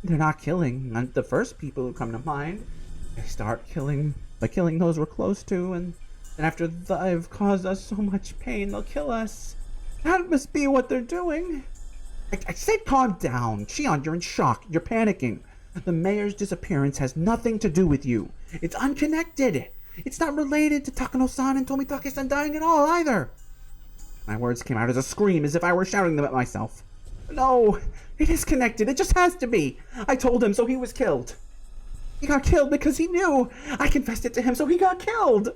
They're not killing the first people who come to mind. They start killing by killing those we're close to, and then after they've caused us so much pain, they'll kill us. That must be what they're doing. I said calm down. Shion, you're in shock. You're panicking. The mayor's disappearance has nothing to do with you. It's unconnected. It's not related to Takano-san and Tomitake-san dying at all, either. My words came out as a scream, as if I were shouting them at myself. No, it is connected. It just has to be. I told him, so he was killed. He got killed because he knew. I confessed it to him, so he got killed.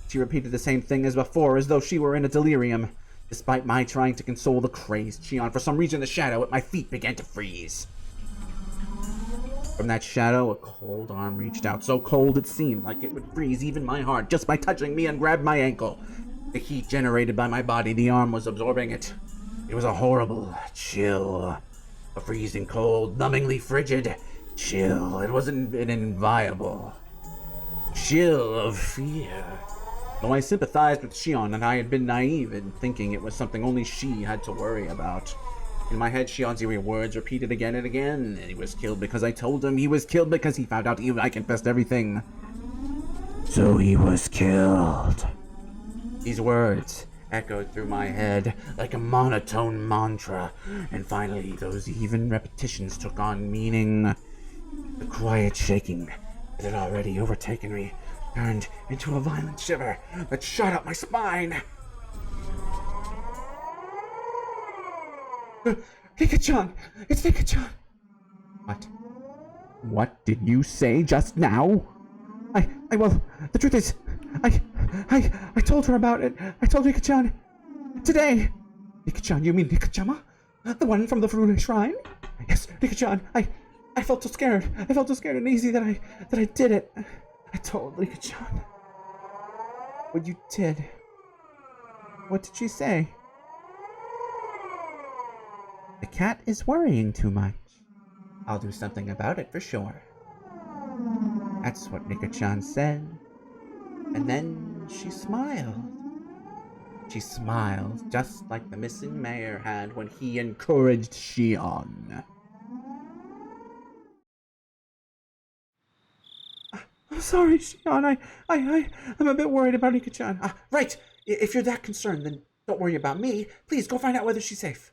She repeated the same thing as before, as though she were in a delirium. Despite my trying to console the crazed Shion, for some reason the shadow at my feet began to freeze. From that shadow, a cold arm reached out, so cold it seemed like it would freeze even my heart just by touching me, and grabbed my ankle. The heat generated by my body, the arm was absorbing it. It was a horrible chill. A freezing cold, numbingly frigid chill. It wasn't an inviolable chill of fear. Though I sympathized with Shion, and I had been naive in thinking it was something only she had to worry about. In my head, Shion's eerie words repeated again and again. He was killed because I told him. He was killed because he found out I confessed everything. So he was killed. These words echoed through my head like a monotone mantra, and finally those even repetitions took on meaning. The quiet shaking that had already overtaken me turned into a violent shiver that shot up my spine. Rika-chan! It's Rika-chan! What? What did you say just now? Well, the truth is, I told her about it. I told Rika-chan today. Rika-chan, you mean Rika-chama? The one from the Furune Shrine? Yes, Rika-chan, I felt so scared. I felt so scared and easy that I did it. I told Rika-chan what you did. What did she say? The cat is worrying too much. I'll do something about it for sure. That's what Rika-chan said. And then she smiled. She smiles, just like the missing mayor had when he encouraged Shion. I'm sorry, Shion. I'm a bit worried about Ika-chan. Right. If you're that concerned, then don't worry about me. Please go find out whether she's safe.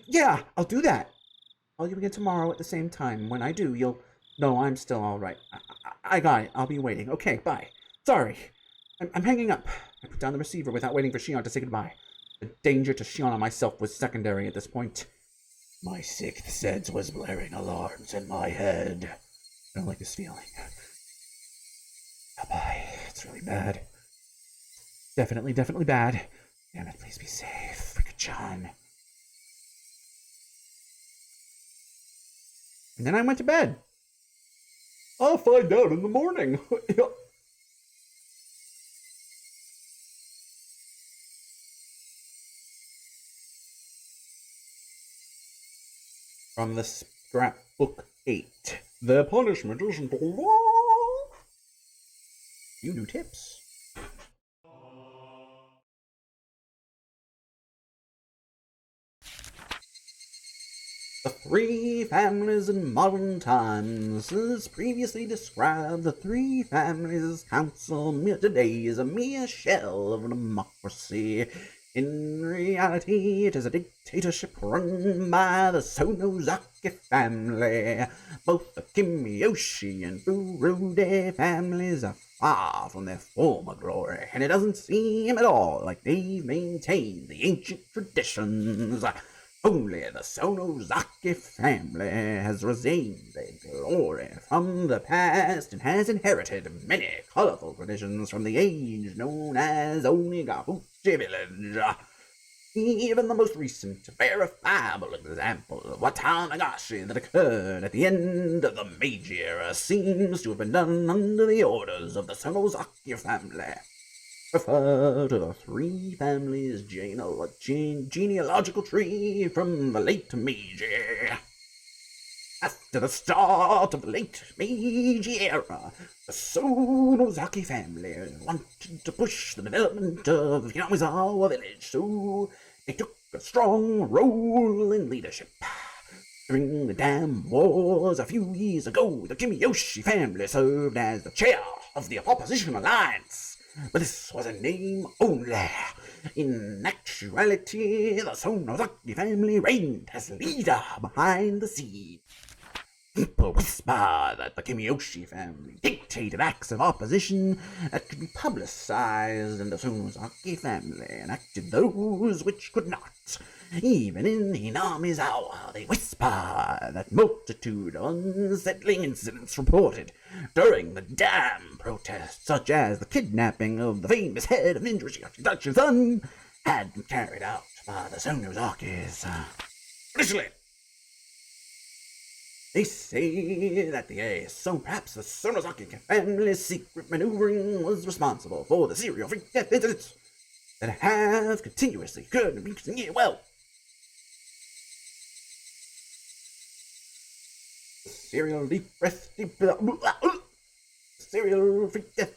Yeah, I'll do that. I'll you again tomorrow at the same time. When I do, you'll know I'm still all right. I got it. I'll be waiting. Okay, bye. Sorry. I'm hanging up. I put down the receiver without waiting for Shion to say goodbye. The danger to Shion and myself was secondary at this point. My sixth sense was blaring alarms in my head. I don't like this feeling. Bye. It's really bad. Definitely bad. Damn it, please be safe. Rika-chan. And then I went to bed. I'll find out in the morning. From the scrapbook 8. The punishment isn't all. Few new tips. The three families in modern times. As previously described, the three families council today is a mere shell of a democracy. In reality, it is a dictatorship run by the Sonozaki family. Both the Kimiyoshi and Furude families are far from their former glory, and it doesn't seem at all like they've maintained the ancient traditions. Only the Sonozaki family has regained their glory from the past and has inherited many colorful traditions from the age known as Onigafuchi village. Even the most recent verifiable example of Watanagashi that occurred at the end of the Meiji era seems to have been done under the orders of the Sonozaki family. Refer to the three families' genealogical tree from the late Meiji. After the start of the late Meiji era, the Sonozaki family wanted to push the development of Yamazawa village, so they took a strong role in leadership. During the Dam Wars a few years ago, the Kimiyoshi family served as the chair of the opposition alliance. But this was a name only. In actuality, the Sonozaki family reigned as leader behind the scenes. People whisper that the Kimiyoshi family dictated acts of opposition that could be publicized, and the Sonozaki family enacted those which could not. Even in Hinamizawa, they whisper that multitude of unsettling incidents reported during the dam protests, such as the kidnapping of the famous head of Higurashi-san, had been carried out by the Sonozakis. Initially, they say that perhaps the Sonozaki family's secret maneuvering was responsible for the serial freak death incidents that have continuously occurred in recent years. Well, serial freak death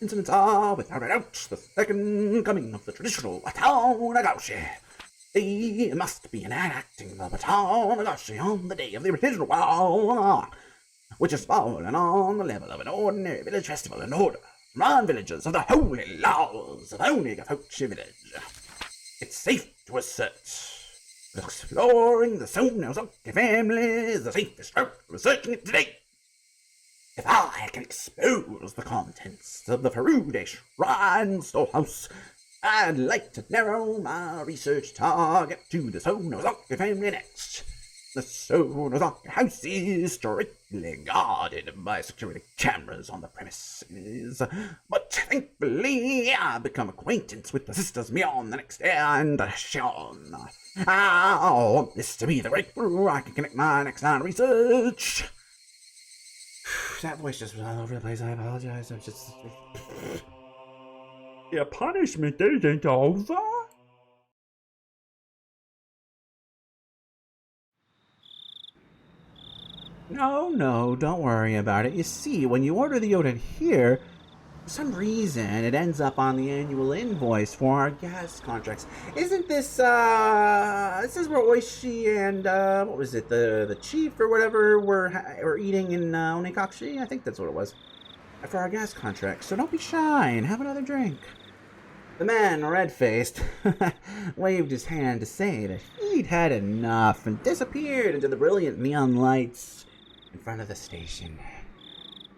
incidents are, without a doubt, the second coming of the traditional Watanagashi. They must be enacting the Watanagashi on the day of the original, which has fallen on the level of an ordinary village festival in order to remind villagers of the holy laws of Onagafuchi village. It's safe to assert that exploring the Sonozaki family is the safest route to researching it today. If I can expose the contents of the Furude Shrine Storehouse, I'd like to narrow my research target to the Sonozaki family next. The Sonozaki house is strictly guarded by security cameras on the premises, but thankfully I've become acquainted with the sisters mion the next day and Shion. I want this to be the breakthrough I can connect my next line of research. That voice just went all over the place. I apologize. I'm just... Your punishment isn't over? No, don't worry about it. You see, when you order the Yoda here, For some reason, it ends up on the annual invoice for our gas contracts. Isn't this, this is where Oishi and, what was it, the chief or whatever were eating in, Onikashi? I think that's what it was. For our gas contracts, so don't be shy and have another drink. The man, red-faced, waved his hand to say that he'd had enough and disappeared into the brilliant neon lights in front of the station.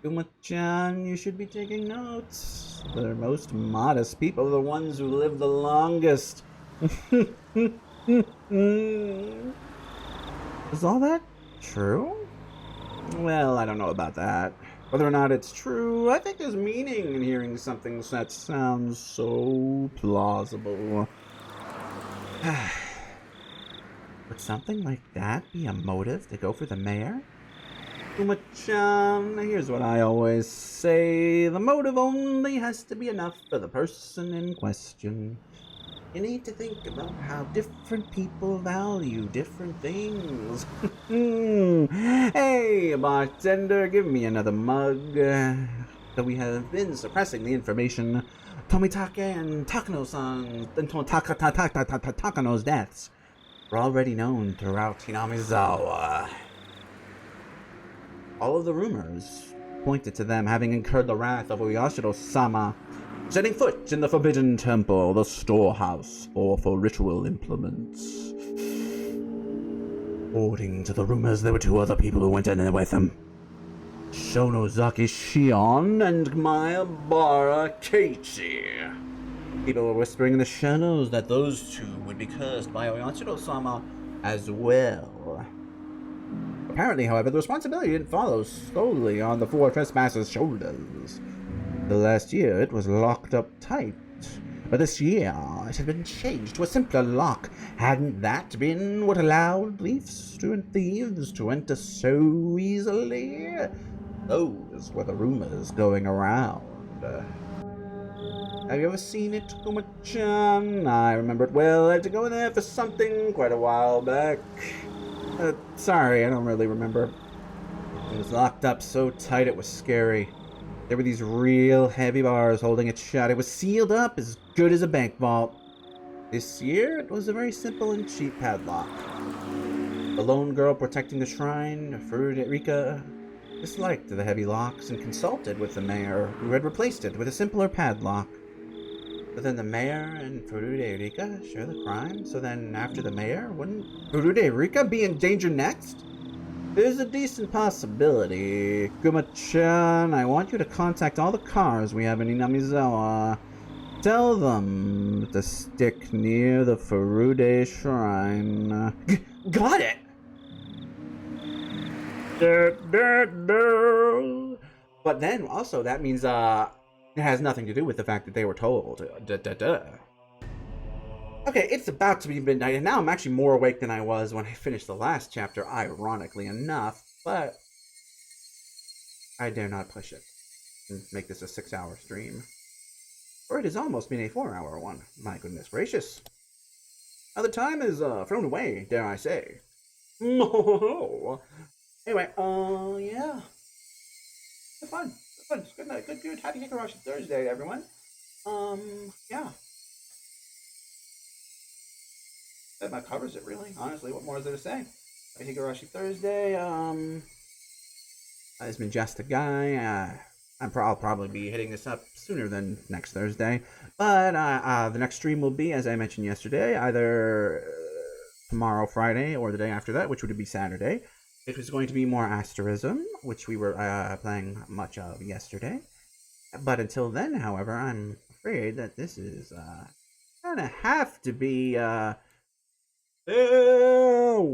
Kuma-chan, you should be taking notes. The most modest people are the ones who live the longest. Is all that true? Well, I don't know about that. Whether or not it's true, I think there's meaning in hearing something that sounds so plausible. Would something like that be a motive to go for the mayor? Kuma-chan, here's what I always say. The motive only has to be enough for the person in question. You need to think about how different people value different things. Hey, bartender, give me another mug. Though we have been suppressing the information, Tomitake and Takano-san and Takano's deaths were already known throughout Hinamizawa. All of the rumors pointed to them having incurred the wrath of Uyashiro-sama, setting foot in the Forbidden Temple, the storehouse for ritual implements. According to the rumors, there were two other people who went in there with him. Shonozaki Shion and Mayabara Keiichi. People were whispering in the shadows that those two would be cursed by Oyashiro-sama as well. Apparently, however, the responsibility didn't follow solely on the four trespassers' shoulders. The last year, it was locked up tight. But this year, it had been changed to a simpler lock. Hadn't that been what allowed thieves to enter so easily? Those were the rumors going around. Have you ever seen it, Kuma-chan? I remember it well. I had to go in there for something quite a while back. Sorry, I don't really remember. It was locked up so tight it was scary. There were these real heavy bars holding it shut. It was sealed up as good as a bank vault. This year, it was a very simple and cheap padlock. The lone girl protecting the shrine, Fururika, disliked the heavy locks and consulted with the mayor, who had replaced it with a simpler padlock. But then the mayor and Fururika share the crime, so then after the mayor, wouldn't Fururika be in danger next? There's a decent possibility. Kuma-chan, I want you to contact all the cars we have in Inamizawa. Tell them to stick near the Furude Shrine. Got it! But then, also, that means, it has nothing to do with the fact that they were told. Okay, it's about to be midnight, and now I'm actually more awake than I was when I finished the last chapter, ironically enough, but I dare not push it and make this a 6-hour stream. Or it has almost been a 4-hour one. My goodness gracious. Now the time is thrown away, dare I say. Anyway, yeah. Good fun. Good night. Good. Happy Higurashi Thursday, everyone. Yeah. That about covers it, really. Honestly, what more is there to say? Happy Higurashi Thursday. It's been Justiguy. I'll probably be hitting this up sooner than next Thursday. But the next stream will be, as I mentioned yesterday, either tomorrow, Friday, or the day after that, which would be Saturday. It was going to be more Asterism, which we were playing much of yesterday. But until then, however, I'm afraid that this is gonna have to be farewell.